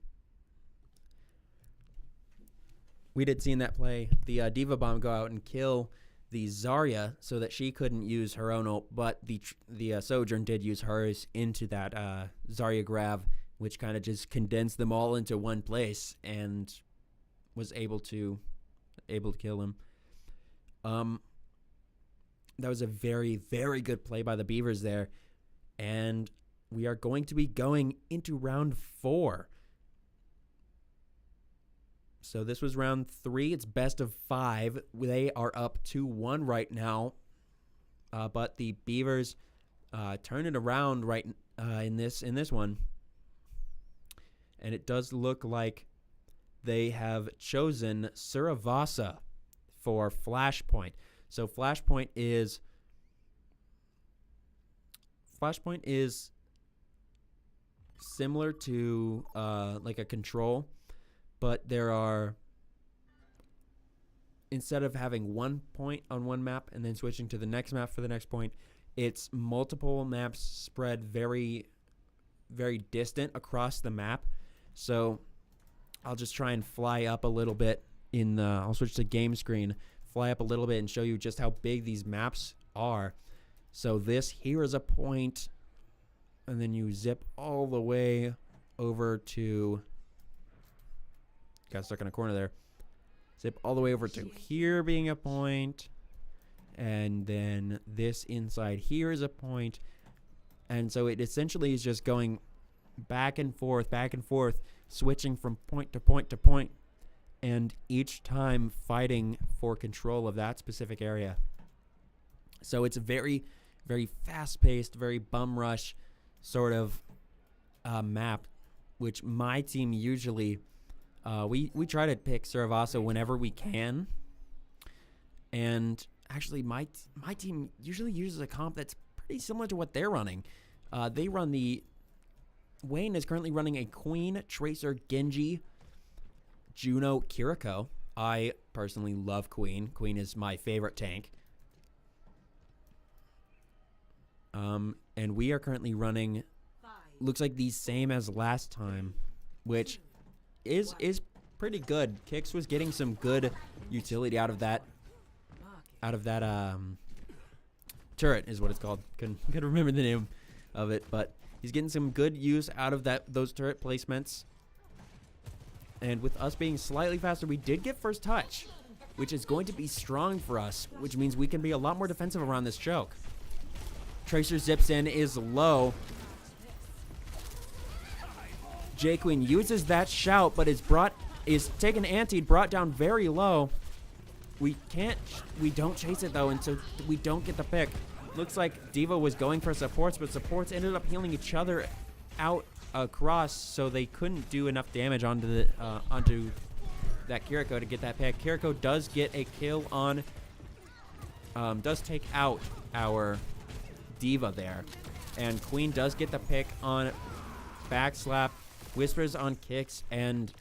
We did see in that play the D.Va bomb go out and kill the Zarya so that she couldn't use her own ult, but the Sojourn did use hers into that Zarya grab, which kind of just condensed them all into one place and was able to kill him. That was a very, very good play by the Beavers there. And we are going to be going into round 4. So this was round 3. It's best of 5. They are up 2-1 right now. But the Beavers turn it around right in this one. And it does look like they have chosen Suravasa for Flashpoint. So Flashpoint is similar to like a control, but there are, instead of having one point on one map and then switching to the next map for the next point, it's multiple maps spread very, very distant across the map. So I'll just try and fly up a little bit I'll switch to game screen, fly up a little bit and show you just how big these maps are. So this here is a point, and then you zip all the way over to, got stuck in a corner there. Zip all the way over to here being a point, And then this inside here is a point. And so it essentially is just going back and forth, switching from point to point to point, and each time fighting for control of that specific area. So it's a very, very fast-paced, very bum rush sort of map, which my team usually, we try to pick Saravasa whenever we can. And actually, my team usually uses a comp that's pretty similar to what they're running. They run the... Wayne is currently running a Queen, Tracer, Genji, Juno, Kiriko. I personally love Queen. Queen is my favorite tank. And we are currently running, looks like the same as last time, which is pretty good. Kix was getting some good utility out of that turret is what it's called. Couldn't remember the name of it, but he's getting some good use out of those turret placements. And with us being slightly faster, we did get first touch, which is going to be strong for us, which means we can be a lot more defensive around this choke. Tracer zips in, is low. J Queen uses that shout, but is taken antied, brought down very low. We don't chase it though, and so we don't get the pick. Looks like Diva was going for supports, but supports ended up healing each other out across, so they couldn't do enough damage onto that Kiriko to get that pick. Kiriko does get a kill on, does take out our Diva there, and Queen does get the pick on backslap, Whispers on Kicks, and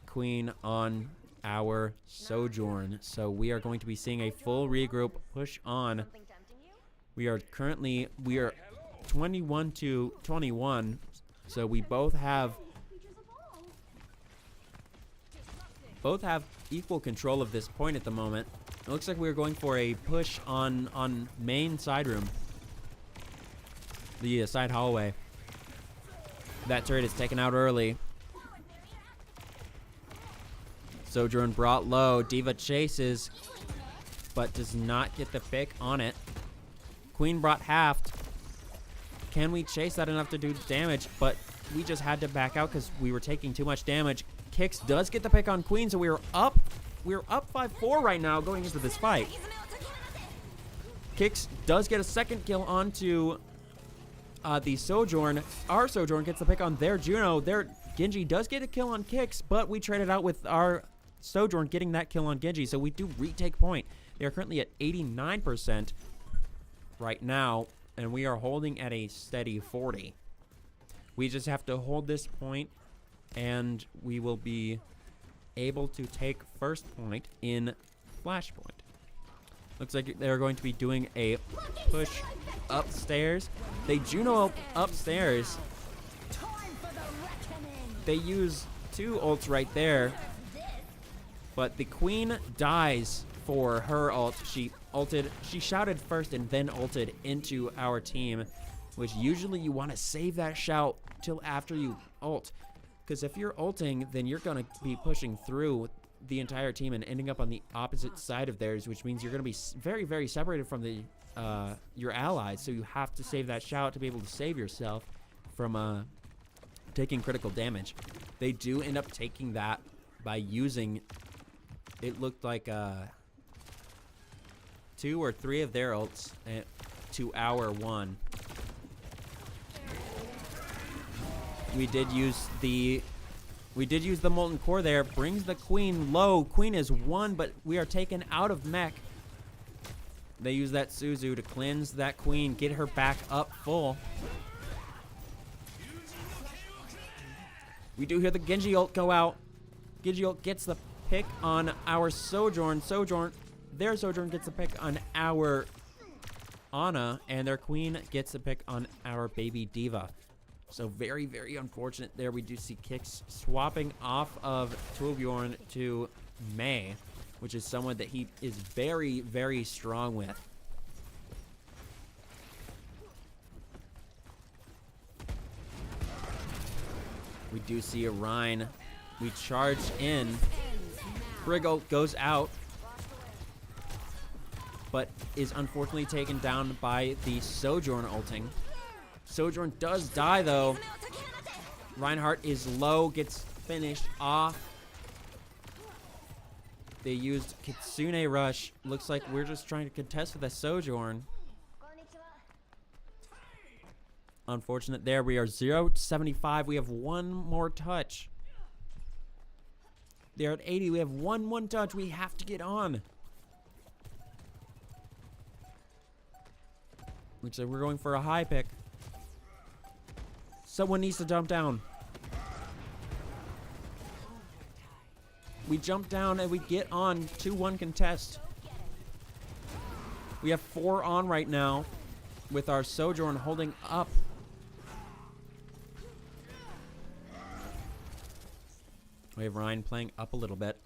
Queen on our Sojourn. So we are going to be seeing a full regroup push on. We are 21 to 21, so we both have equal control of this point at the moment. It looks like we're going for a push on main side room, the side hallway. That turret is taken out early. Sojourn brought low. Diva chases, but does not get the pick on it. Queen brought halved. Can we chase that enough to do damage? But we just had to back out because we were taking too much damage. Kix does get the pick on Queen, so we're up 5-4 right now going into this fight. Kix does get a second kill onto the Sojourn. Our Sojourn gets the pick on their Juno. Their Genji does get a kill on Kix, but we traded out with our Sojourn getting that kill on Genji, so we do retake point. They are currently at 89% right now, and we are holding at a steady 40. We just have to hold this point, and we will be able to take first point in Flashpoint. Looks like they're going to be doing a push upstairs. They Juno upstairs. They use 2 ults right there, but the Queen dies for her ult. She shouted first and then ulted into our team, which usually you want to save that shout till after you ult, because if you're ulting, then you're going to be pushing through the entire team and ending up on the opposite side of theirs, which means you're going to be very, very separated from your allies, so you have to save that shout to be able to save yourself from taking critical damage. They do end up taking that by using, it looked like 2 or 3 of their ults to our 1. We did use the Molten Core there. Brings the Queen low. Queen is 1, but we are taken out of mech. They use that Suzu to cleanse that Queen, get her back up full. We do hear the Genji ult go out. Genji ult gets the pick on our Sojourn. Their Sojourn gets the pick on our Ana, and their Queen gets the pick on our baby Diva. So very, very unfortunate there. We do see Kix swapping off of Torbjorn to Mei, which is someone that he is very, very strong with. We do see a Rhine. We charge in. Briggle goes out. but is unfortunately taken down by the Sojourn ulting. Sojourn does die, though. Reinhardt is low, gets finished off. They used Kitsune Rush. Looks like we're just trying to contest with a Sojourn. Unfortunate there. We are 0-75. We have one more touch. They're at 80. We have one touch. We have to get on. Looks like we're going for a high pick. Someone needs to jump down. We jump down and we get on 2-1 contest. We have 4 on right now with our Sojourn holding up. We have Ryan playing up a little bit.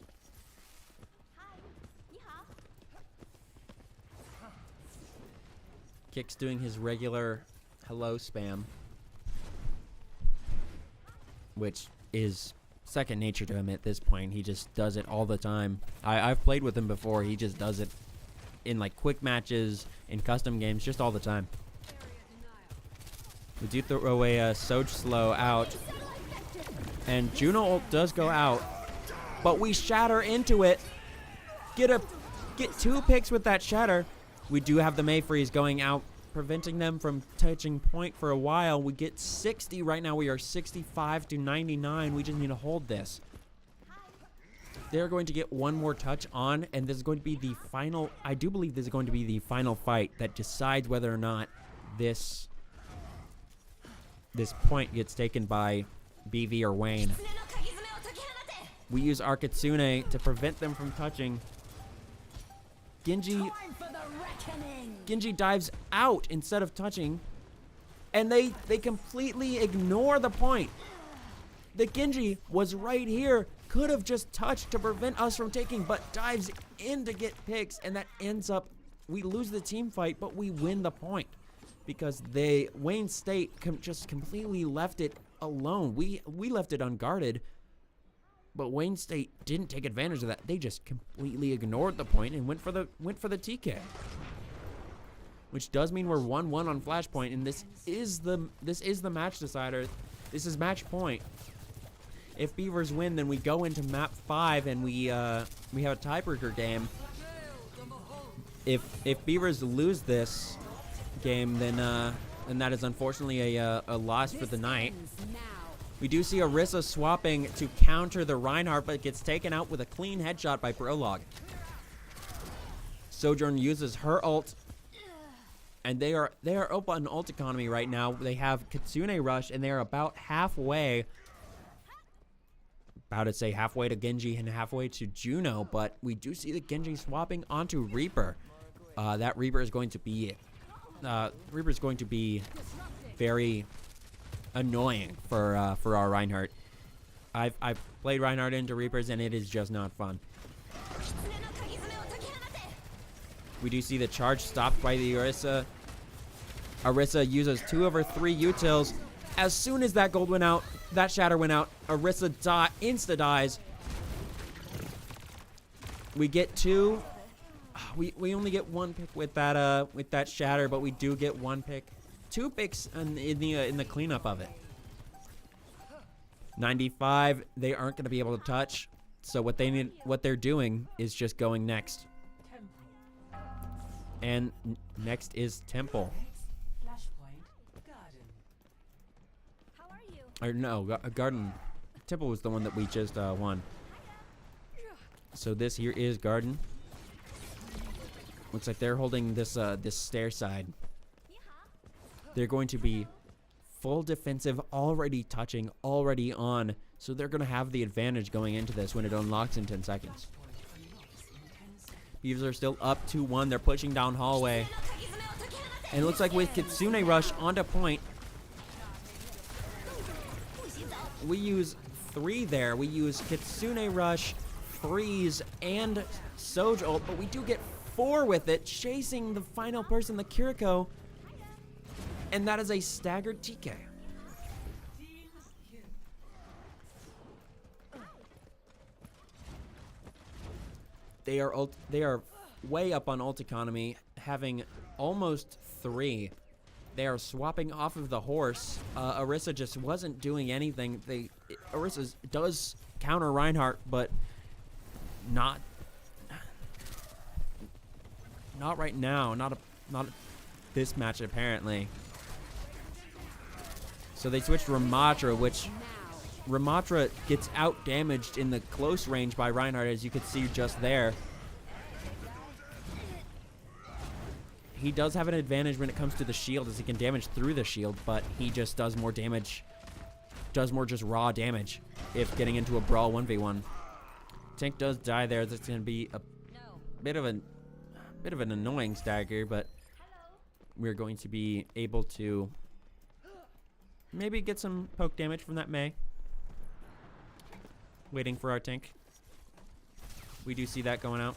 Kick's doing his regular hello spam, which is second nature to him at this point. He just does it all the time. I've played with him before. He just does it in like quick matches, in custom games, just all the time. We do throw away a Soj slow out. And Juno ult does go out. But we shatter into it. Get 2 picks with that shatter. We do have the May freeze going out, preventing them from touching point for a while. We get 60 right now. We are 65-99. We just need to hold this. They're going to get one more touch on, and this is going to be the final. I do believe this is going to be the final fight that decides whether or not this point gets taken by BV or Wayne. We use our Kitsune to prevent them from touching. Genji dives out instead of touching, and they completely ignore the point. The Genji was right here, could have just touched to prevent us from taking, but dives in to get picks, and that ends up, we lose the team fight, but we win the point because Wayne State just completely left it alone. We left it unguarded, but Wayne State didn't take advantage of that. They just completely ignored the point and went for the TK. Which does mean we're 1-1 on Flashpoint, and this is the match decider. This is match point. If Beavers win, then we go into map 5 and we have a tiebreaker game. If Beavers lose this game, then that is unfortunately a loss for the night. We do see Orisa swapping to counter the Reinhardt, but gets taken out with a clean headshot by Prologue. Sojourn uses her ult, and they are up on ult economy right now. They have Kitsune Rush, and they are about halfway. About to say halfway to Genji and halfway to Juno, but we do see the Genji swapping onto Reaper. That Reaper is going to be very annoying for our Reinhardt. I've played Reinhardt into Reapers, and it is just not fun. We do see the charge stopped by the Orisa. Orisa uses 2 of her 3 utils. As soon as that gold went out, that shatter went out, Orisa insta dies. We get 2. We only get 1 pick with that shatter, but we do get 1 pick. 2 picks in the cleanup of it. 95, they aren't going to be able to touch. So what they're doing is just going next. And next is Temple. Flashpoint Garden. How are you? Or no, Garden. Temple was the one that we just won. So this here is Garden. Looks like they're holding this stair side. They're going to be full defensive, already touching, already on. So they're going to have the advantage going into this when it unlocks in 10 seconds. Beavs are still up 2-1. They're pushing down hallway. And it looks like with Kitsune Rush onto point, we use 3 there. We use Kitsune Rush, Freeze, and Soj ult, but we do get 4 with it, chasing the final person, the Kiriko. And that is a staggered TK. They are way up on ult economy, having almost 3. They are swapping off of the horse. Orisa just wasn't doing anything. Orisa does counter Reinhardt, but not right now. Not this match, apparently. So they switched to Ramatra, which Ramatra gets out-damaged in the close range by Reinhardt, as you could see just there. He does have an advantage when it comes to the shield, as he can damage through the shield, but he just does more damage, does more just raw damage if getting into a brawl 1v1. Tank does die there. That's going to be a bit of an annoying stagger, but we're going to be able to maybe get some poke damage from that Mei. Waiting for our tank. We do see that going out.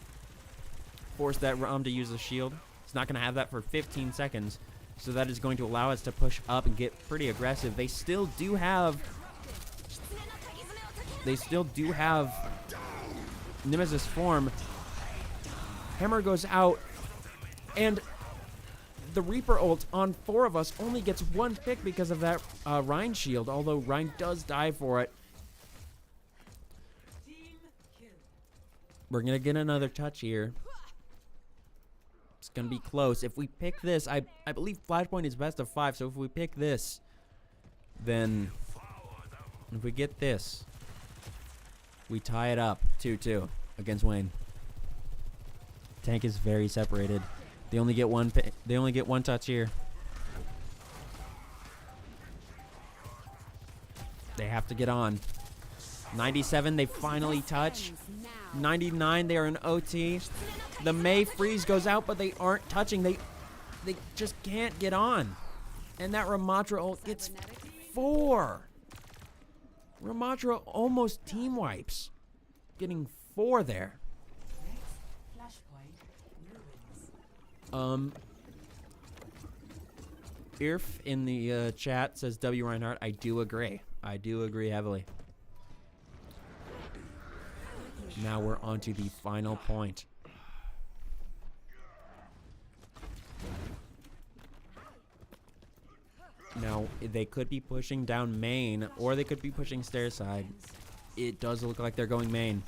Force that Rom to use the shield. It's not going to have that for 15 seconds, so that is going to allow us to push up and get pretty aggressive. They still do have Nemesis form. Hammer goes out, and the Reaper ult on 4 of us only gets 1 pick because of that Rein shield, although Rein does die for it. We're going to get another touch here. It's going to be close. If we pick this, I believe Flashpoint is best of 5, so if we pick this, then if we get this, we tie it up 2-2 against Wayne. Tank is very separated. They only get one touch here. They have to get on. 97, they finally touch. 99, they are in OT. The Mei freeze goes out, but they aren't touching. They just can't get on. And that Ramatra ult gets 4. Ramatra almost team wipes. Getting 4 there. Irf in the chat says W Reinhardt. I do agree. I do agree heavily. Now we're on to the final point. Now, they could be pushing down main, or they could be pushing stair side. It does look like they're going main.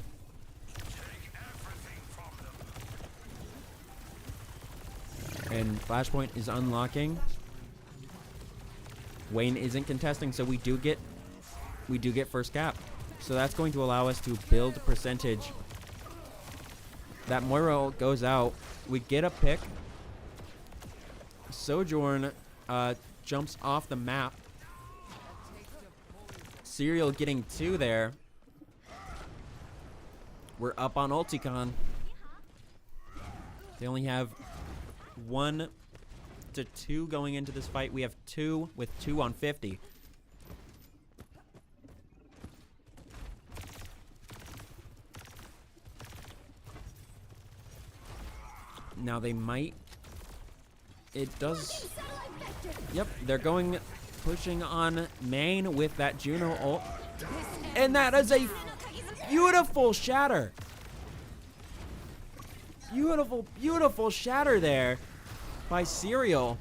And Flashpoint is unlocking. Wayne isn't contesting, so we do get first cap. So that's going to allow us to build percentage. That Moira ult goes out. We get a pick. Sojourn jumps off the map. Serial getting 2 there. We're up on Ulticon. They only have 1 to 2 going into this fight. We have 2 with 2 on 50. Now they might. It does. Yep, they're pushing on main with that Juno ult. And that is a beautiful shatter. Beautiful, beautiful shatter there by Serial.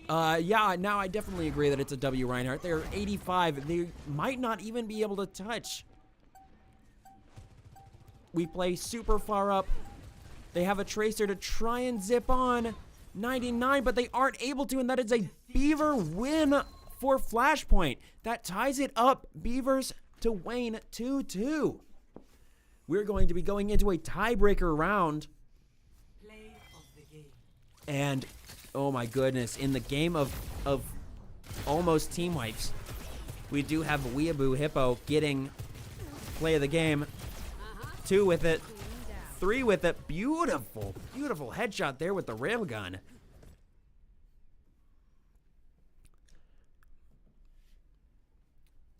Yeah, now I definitely agree that it's a W Reinhardt. They're 85. They might not even be able to touch. We play super far up. They have a Tracer to try and zip on 99, but they aren't able to, and that is a Beaver win for Flashpoint. That ties it up. Beavers to Wayne 2-2. We're going to be going into a tiebreaker round. Play of the game. And, oh my goodness, in the game of almost team wipes, we do have Weeaboo Hippo getting play of the game. 2 with it. 3 with it. Beautiful, beautiful headshot there with the railgun.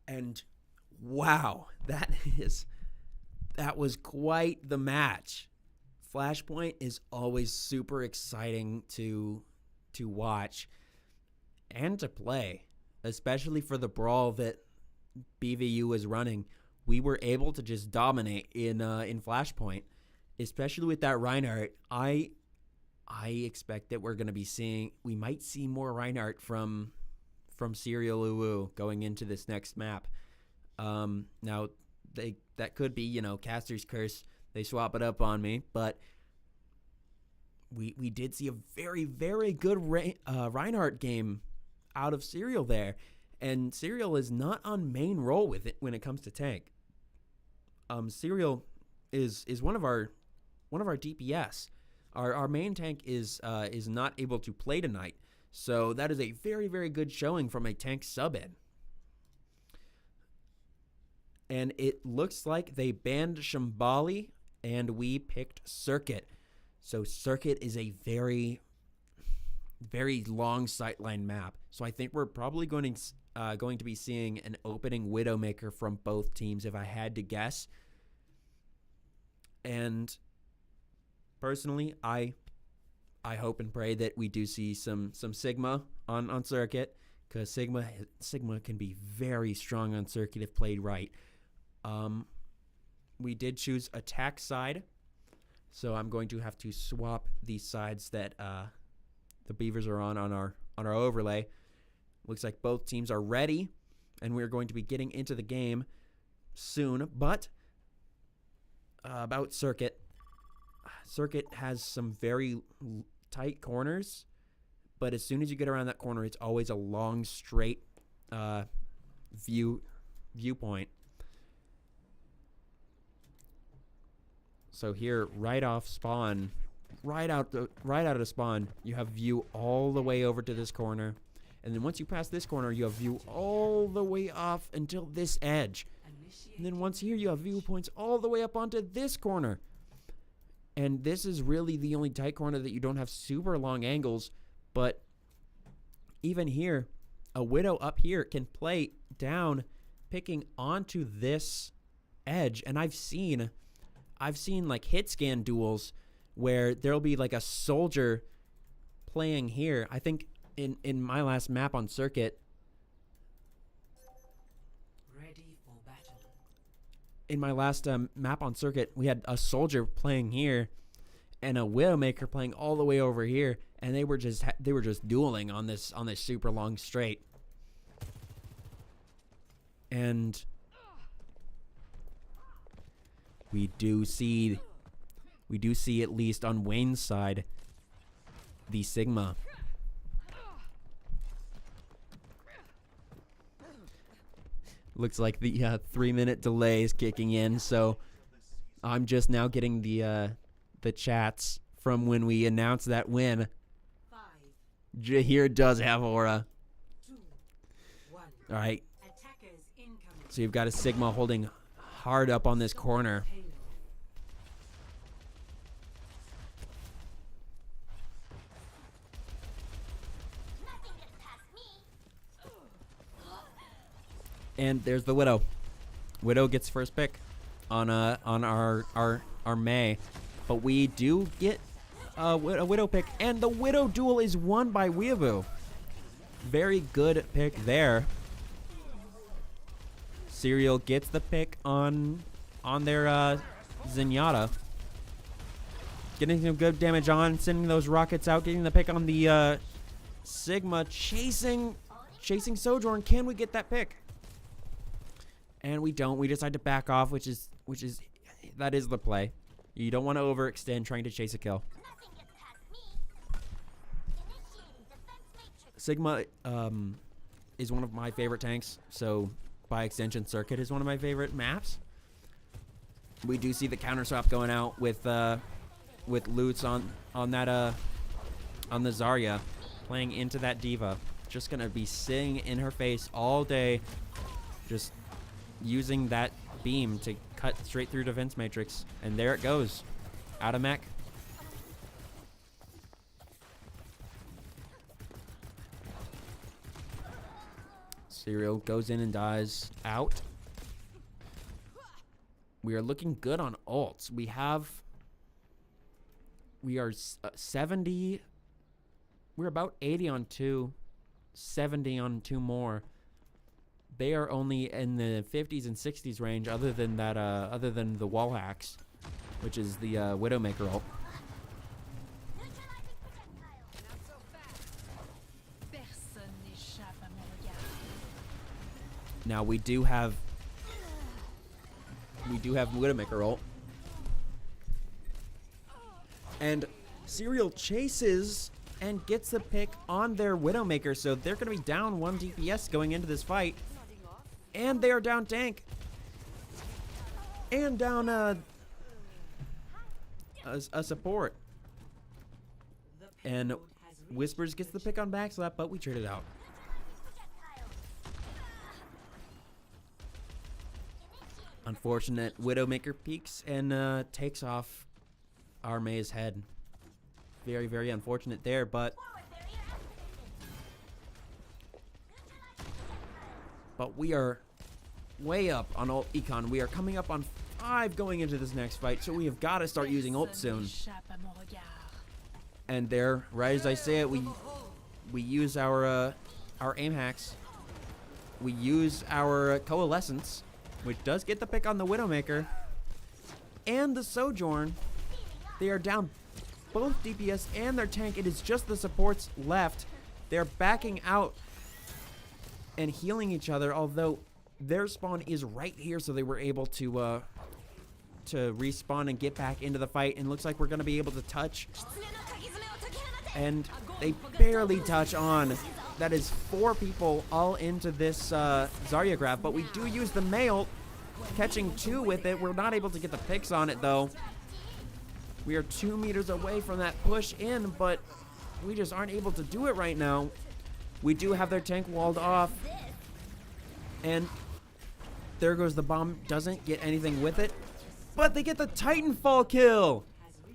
And wow, that was quite the match. Flashpoint is always super exciting to watch and to play, especially for the brawl that BVU is running. We were able to just dominate in Flashpoint, especially with that Reinhardt, I expect that we might see more Reinhardt from Serial Uwu going into this next map. Now that could be, Caster's Curse. They swap it up on me, but we did see a very, very good Reinhardt game out of Serial there, and Serial is not on main role with it when it comes to tank. Serial is one of our DPS. Our main tank is not able to play tonight, so that is a very, very good showing from a tank sub-in. And it looks like they banned Shambali, and we picked Circuit. So Circuit is a very, very long sightline map. So I think we're probably going to be seeing an opening Widowmaker from both teams, if I had to guess. And personally, I hope and pray that we do see some Sigma on Circuit, because Sigma can be very strong on Circuit if played right. We did choose attack side, so I'm going to have to swap the sides that the Beavers are on our overlay. Looks like both teams are ready, and we're going to be getting into the game soon. But about Circuit. Circuit has some very tight corners, but as soon as you get around that corner, it's always a long, straight viewpoint. So here, right off spawn, right out of spawn, you have view all the way over to this corner, and then once you pass this corner, you have view all the way off until this edge, and then once here, you have viewpoints all the way up onto this corner. And this is really the only tight corner that you don't have super long angles, but even here, a Widow up here can play down, picking onto this edge, and I've seen like hit scan duels where there'll be like a soldier playing here. I think in my last map on Circuit, Ready for battle. in my last map on Circuit, we had a soldier playing here and a Widowmaker playing all the way over here, and they were just dueling on this super long straight. And we do see at least on Wayne's side the Sigma. Looks like the 3-minute delay is kicking in, so I'm just now getting the chats from when we announced that win. 5, Jahir does have aura. 2, 1. All right, Attackers incoming. so you've got a Sigma holding hard up on this corner. Payload. And there's the Widow. Widow gets first pick on our May, but we do get a Widow pick, and the Widow duel is won by Weeaboo. Very good pick there. Serial gets the pick on their Zenyatta. Getting some good damage on, sending those rockets out, getting the pick on the Sigma, chasing Sojourn. Can we get that pick? And we don't. We decide to back off, which is that is the play. You don't want to overextend trying to chase a kill. Sigma is one of my favorite tanks, so by extension, Circuit is one of my favorite maps. We do see the counter swap going out with Lutz on the Zarya, playing into that Diva. Just gonna be sitting in her face all day, just using that beam to cut straight through defense matrix, and there it goes, out of mech. Serial goes in and dies out. We are looking good on ults. We are 70. We're about 80 on 2, 70 on 2 more. They are only in the 50s and 60s range, other than that, other than the wall hacks. which is the Widowmaker ult. Now we do have Widowmaker ult. And Serial chases and gets the pick on their Widowmaker, so they're going to be down 1 DPS going into this fight. And they are down tank. And down a support. And Whispers gets the pick on backslap, but we traded out. Unfortunate. Widowmaker peeks and takes off our Mei's head. Very, very unfortunate there, but we are way up on ult econ. We are coming up on 5 going into this next fight, so we have got to start using ult soon. And there, right as I say it, we use our aim hacks. We use our coalescence, which does get the pick on the Widowmaker and the Sojourn. They are down both DPS and their tank. It is just the supports left. They're backing out and healing each other, although their spawn is right here, so they were able to respawn and get back into the fight. And looks like we're going to be able to touch. And they barely touch on. That is 4 people all into this Zarya grab, but we do use the mail, catching 2 with it. We're not able to get the picks on it, though. We are 2 meters away from that push in, but we just aren't able to do it right now. We do have their tank walled off. And there goes the bomb. Doesn't get anything with it. But they get the Titanfall kill.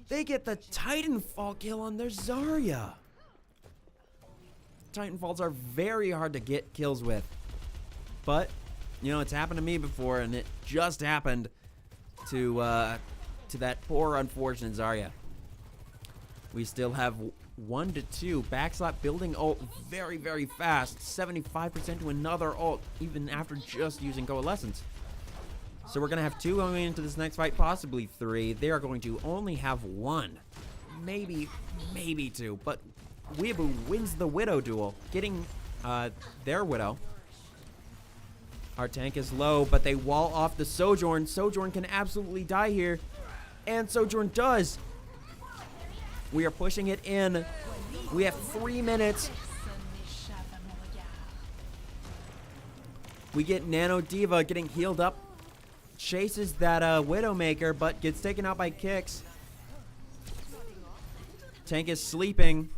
They get the Titanfall kill on their Zarya. Titanfalls are very hard to get kills with. But, you know, it's happened to me before, and it just happened to that poor, unfortunate Zarya. We still have 1 to 2. Backslap building ult very, very fast. 75% to another ult, even after just using Coalescence. So we're going to have 2 going into this next fight, possibly 3. They are going to only have 1. Maybe 2. But Weeaboo wins the Widow duel, getting their Widow. Our tank is low, but they wall off the Sojourn. Sojourn can absolutely die here. And Sojourn does. We are pushing it in. We have 3 minutes. We get Nano Diva getting healed up. Chases that Widowmaker, but gets taken out by kicks. Tank is sleeping.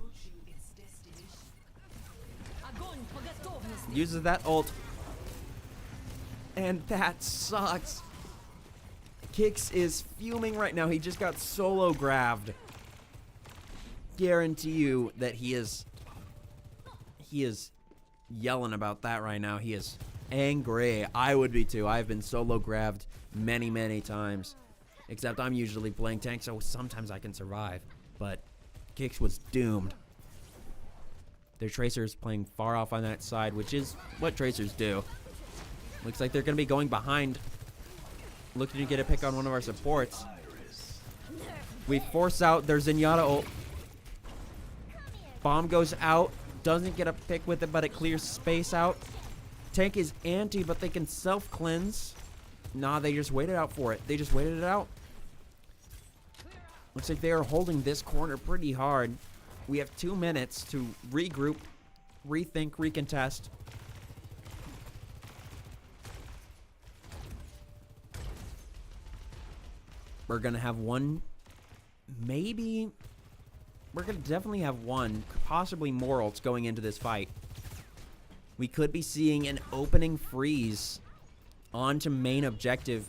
Uses that ult. And that sucks. Kix is fuming right now. He just got solo grabbed. Guarantee you that he is yelling about that right now. He is angry. I would be too. I've been solo grabbed many, many times. Except I'm usually playing tank, so sometimes I can survive. But Kix was doomed. Their Tracer's playing far off on that side, which is what Tracers do. Looks like they're going to be going behind. Looking to get a pick on one of our supports. We force out their Zenyatta ult. Bomb goes out. Doesn't get a pick with it, but it clears space out. Tank is anti, but they can self-cleanse. Nah, they just waited out for it. They just waited it out. Looks like they are holding this corner pretty hard. We have 2 minutes to regroup, rethink, recontest. We're going to have 1, maybe, we're going to definitely have 1, possibly more ults going into this fight. We could be seeing an opening freeze onto main objective,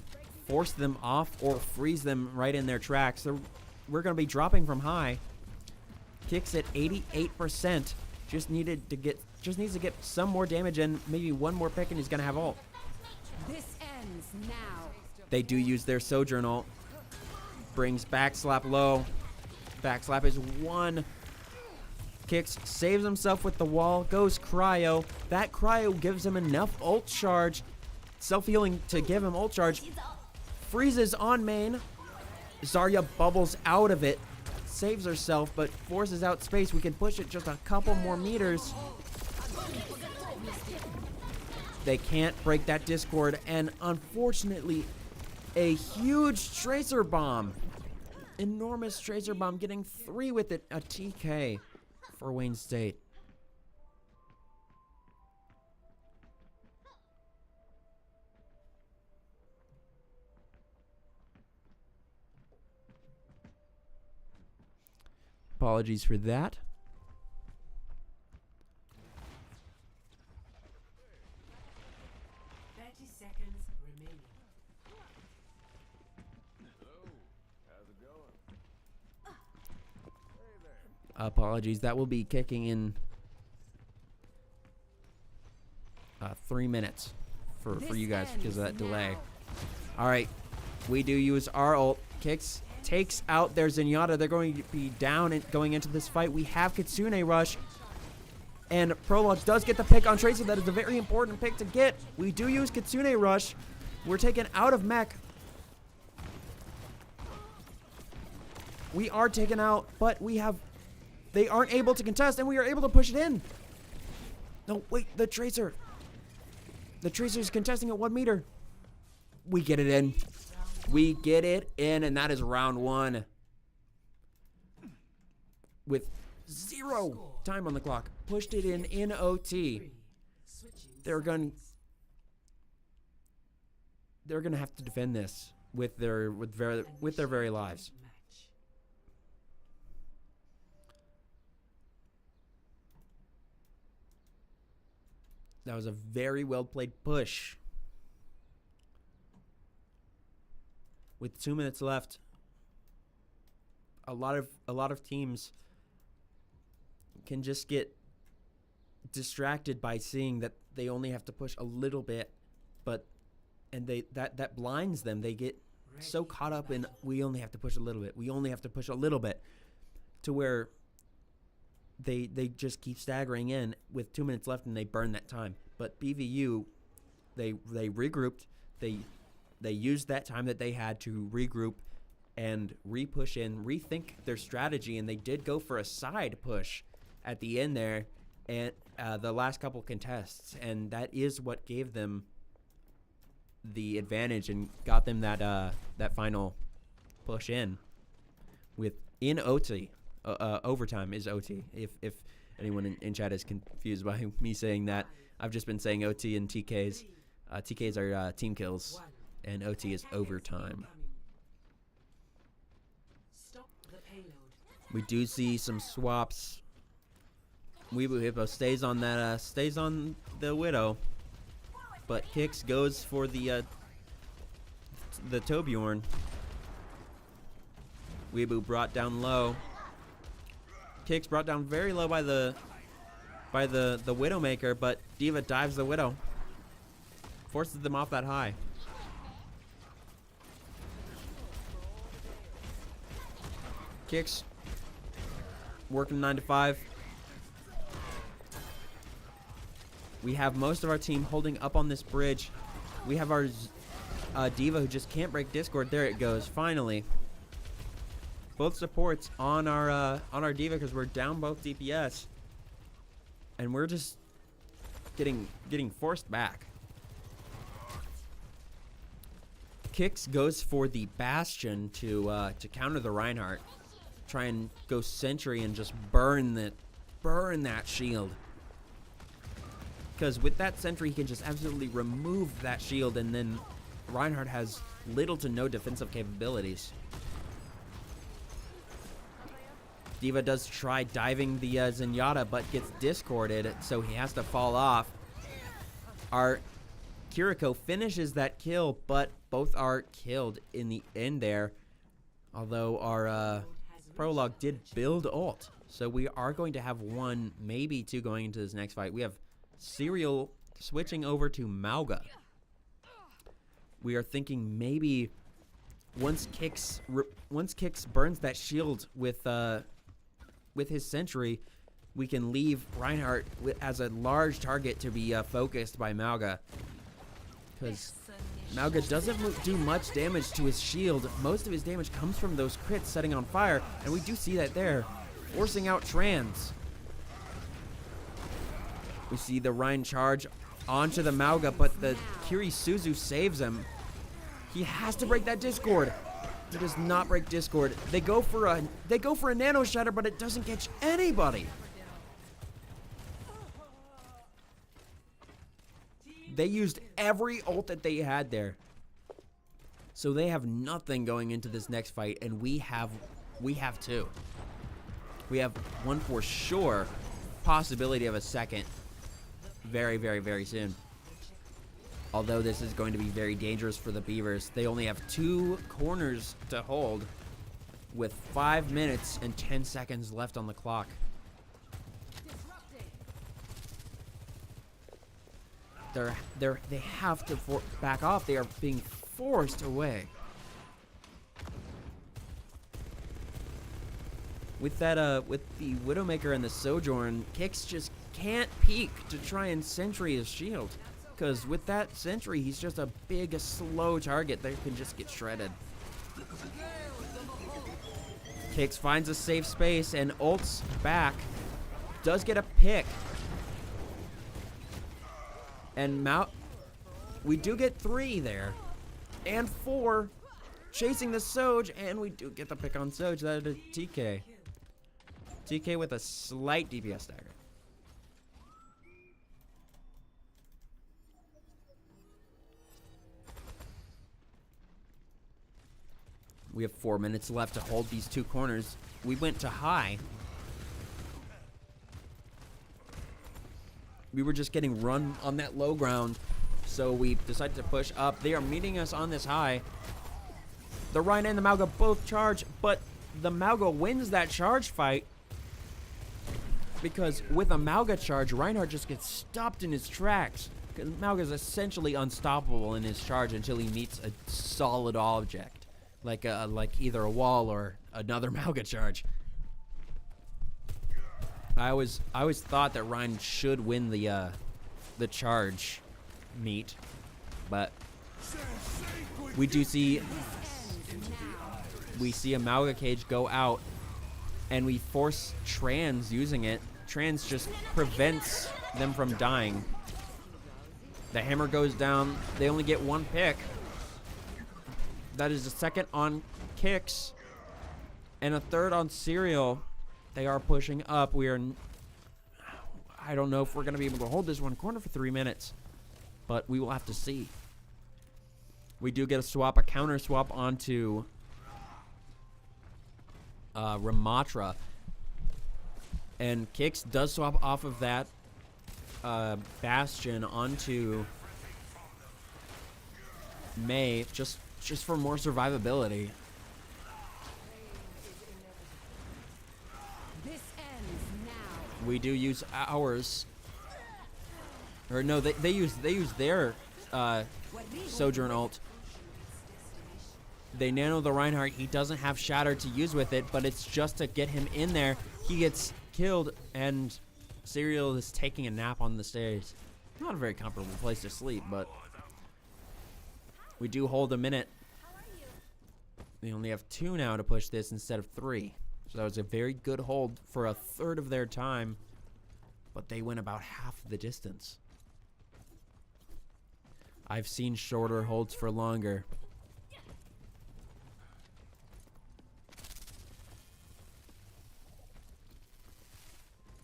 force them off or freeze them right in their tracks. So we're going to be dropping from high. Kicks at 88%. Just needs to get some more damage and maybe 1 more pick and he's going to have ult. This ends now. They do use their Sojourn ult. Brings Backslap low. Backslap is 1. Kicks, saves himself with the wall, goes Cryo. That Cryo gives him enough ult charge, self-healing to give him ult charge. Freezes on main. Zarya bubbles out of it, saves herself, but forces out space. We can push it just a couple more meters. They can't break that Discord, and unfortunately, a huge Tracer Bomb. Enormous Tracer Bomb, getting 3 with it. A TK for Wayne State. Apologies for that. Apologies. That will be kicking in 3 minutes for you guys because of that delay. All right. We do use our ult. Kicks takes out their Zenyatta. They're going to be down and going into this fight. We have Kitsune Rush. And Prologue does get the pick on Tracer. That is a very important pick to get. We do use Kitsune Rush. We're taken out of mech. We are taken out, but we have... They aren't able to contest, and we are able to push it in. No, wait, the Tracer. The Tracer is contesting at 1 meter. We get it in. We get it in, and that is round 1. With 0 time on the clock. Pushed it in OT. They're gonna have to defend this with their very lives. That was a very well played push. With 2 minutes left, a lot of teams can just get distracted by seeing that they only have to push a little bit, and that blinds them. They get so caught up in we only have to push a little bit. We only have to push a little bit, to where they just keep staggering in with 2 minutes left and they burn that time. But BVU, they regrouped. They used that time that they had to regroup and re-push in, rethink their strategy, and they did go for a side push at the end there, and the last couple contests, and that is what gave them the advantage and got them that final push in in OT. Overtime is OT. If anyone in chat is confused by me saying that, I've just been saying OT and TKs. TKs are team kills, and OT is overtime. We do see some swaps. Weebu Hippo stays on the Widow, but Kix goes for the Torbjorn. Weebu brought down low. Kix brought down very low by the Widowmaker, but D.Va dives the Widow, forces them off that high. Kix working 9 to 5. We have most of our team holding up on this bridge. We have our D.Va who just can't break Discord. There it goes. Finally, both supports on our D.Va because we're down both DPS, and we're just getting forced back. Kix goes for the Bastion to counter the Reinhardt. Try and go Sentry and just burn that shield. Because with that Sentry, he can just absolutely remove that shield, and then Reinhardt has little to no defensive capabilities. D.Va does try diving the Zenyatta, but gets discorded, so he has to fall off. Our Kiriko finishes that kill, but both are killed in the end there. Although our Prologue did build ult, so we are going to have 1, maybe 2 going into this next fight. We have Serial switching over to Mauga. We are thinking maybe once Kix burns that shield with his Sentry, we can leave Reinhardt as a large target to be focused by Mauga. Because Mauga doesn't do much damage to his shield. Most of his damage comes from those crits setting on fire, and we do see that there, forcing out Trans. We see the Rhine charge onto the Mauga, but the Kirisuzu saves him. He has to break that Discord. He does not break Discord. They go for a Nano Shatter, but it doesn't catch anybody. They used every ult that they had there. So they have nothing going into this next fight, and we have two. We have one for sure, possibility of a second very, very, very soon. Although this is going to be very dangerous for the Beavers. They only have 2 corners to hold with 5 minutes and 10 seconds left on the clock. They have to back off. They are being forced away. With that, with the Widowmaker and the Sojourn, Kix just can't peek to try and sentry his shield, because with that sentry, he's just a big, slow target that can just get shredded. Kix finds a safe space and ults back. Does get a pick. And we do get 3 there. And 4. Chasing the Soj, and we do get the pick on Soj. That is a TK. TK with a slight DPS dagger. We have 4 minutes left to hold these 2 corners. We went to high. We were just getting run on that low ground, so we decided to push up. They are meeting us on this high. The Rhine and the Mauga both charge, but the Mauga wins that charge fight because with a Mauga charge, Reinhardt just gets stopped in his tracks. Because Mauga is essentially unstoppable in his charge until he meets a solid object, like either a wall or another Mauga charge. I always thought that Ryan should win the charge meet, but we do see a Mauga cage go out, and we force Trans using it. Trans just prevents them from dying. The hammer goes down. They only get 1 pick. That is a second on Kix and a third on Serial. They are pushing up. I don't know if we're going to be able to hold this one corner for 3 minutes, but we will have to see. We do get a counter swap onto Ramatra. And Kix does swap off of that Bastion onto Mei just for more survivability. We do use ours, or no, they use their Sojourn ult. They nano the Reinhardt. He doesn't have Shatter to use with it, but it's just to get him in there. He gets killed, and Serial is taking a nap on the stairs. Not a very comfortable place to sleep, but we do hold a minute. We only have 2 now to push this instead of 3. So that was a very good hold for a third of their time, but they went about half the distance. I've seen shorter holds for longer.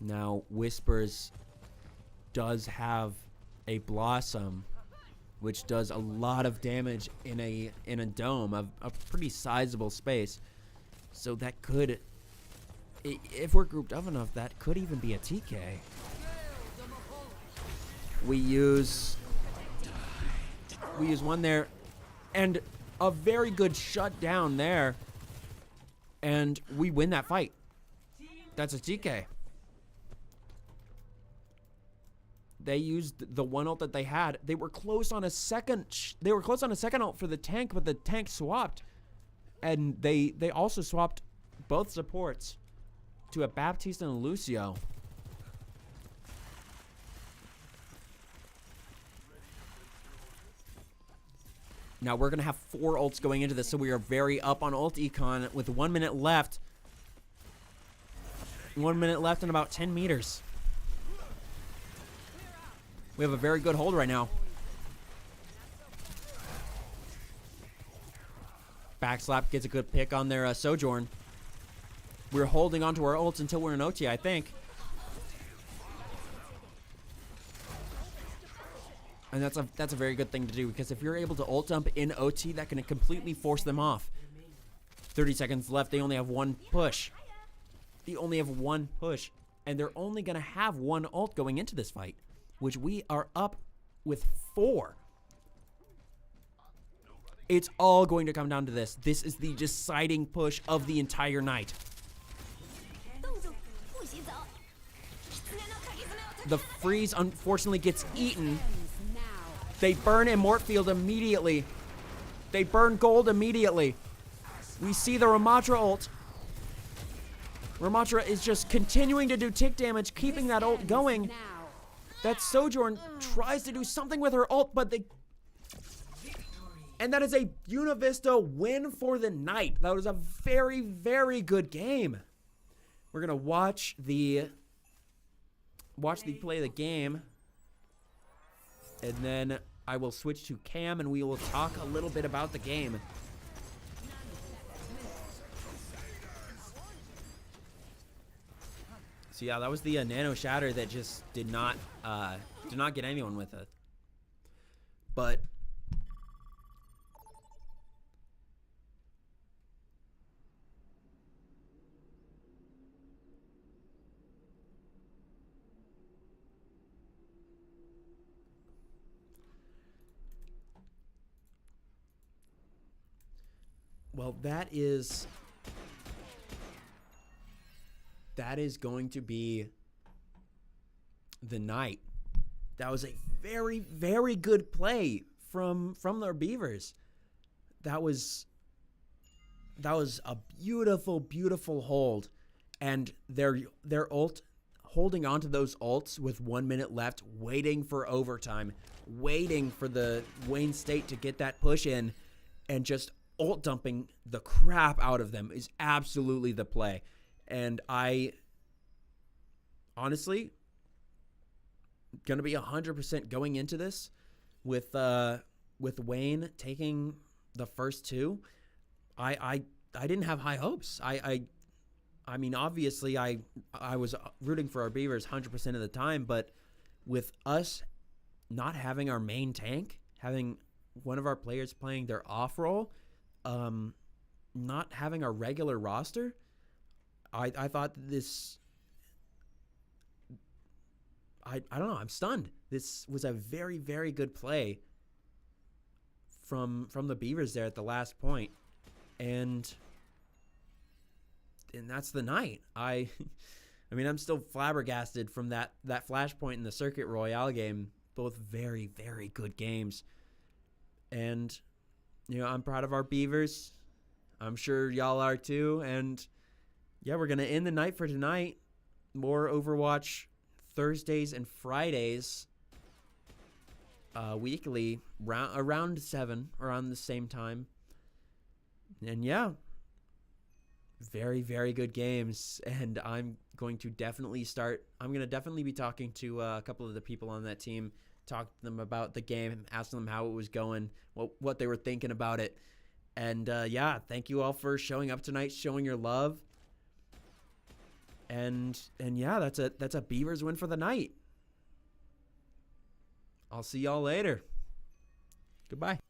Now, Whispers does have a Blossom, which does a lot of damage in a dome, a pretty sizable space. So that could, if we're grouped up enough, that could even be a TK. We use one there, and a very good shutdown there, and we win that fight. That's a TK. They used the 1 ult that they had. They were close on a second. They were close on a second ult for the tank, but the tank swapped, and they also swapped both supports to a Baptiste and a Lucio. Now we're going to have 4 ults going into this, so we are very up on ult econ with 1 minute left. 1 minute left and about 10 meters. We have a very good hold right now. Backslap gets a good pick on their Sojourn. We're holding onto our ults until we're in OT, I think. And that's a very good thing to do, because if you're able to ult dump in OT, that can completely force them off. 30 seconds left. They only have 1 push. They only have 1 push. And they're only going to have 1 ult going into this fight, which we are up with 4. It's all going to come down to this. This is the deciding push of the entire night. The freeze, unfortunately, gets eaten. They burn Immort Field immediately. They burn gold immediately. We see the Ramatra ult. Ramatra is just continuing to do tick damage, keeping that ult going. That Sojourn tries to do something with her ult, but they... And that is a Univista win for the night. That was a very, very good game. We're going to watch the play of the game. And then I will switch to Cam and we will talk a little bit about the game. So yeah, that was the Nano Shatter that just did not get anyone with it. But well, that is going to be the night. That was a very, very good play from their Beavers. That was a beautiful, beautiful hold. And their ult, holding on to those ults with 1 minute left, waiting for overtime, waiting for the Wayne State to get that push in, and just ult dumping the crap out of them is absolutely the play. And I honestly gonna be 100% going into this with Wayne taking the first 2. I didn't have high hopes. I mean, obviously I was rooting for our Beavers 100% of the time, but with us not having our main tank, having one of our players playing their off role, not having our regular roster, I thought this, I don't know, I'm stunned. This was a very, very good play from the Beavers there at the last point. And that's the night. I mean, I'm still flabbergasted from that flashpoint in the Circuit Royale game. Both very, very good games. And, you know, I'm proud of our Beavers. I'm sure y'all are too. And yeah, we're going to end the night for tonight. More Overwatch Thursdays and Fridays weekly, around 7, around the same time. And yeah, very, very good games. And I'm going to definitely be talking to a couple of the people on that team, talk to them about the game, asking them how it was going, what they were thinking about it. And yeah, thank you all for showing up tonight, showing your love. And yeah, that's a Beavers win for the night. I'll see y'all later. Goodbye.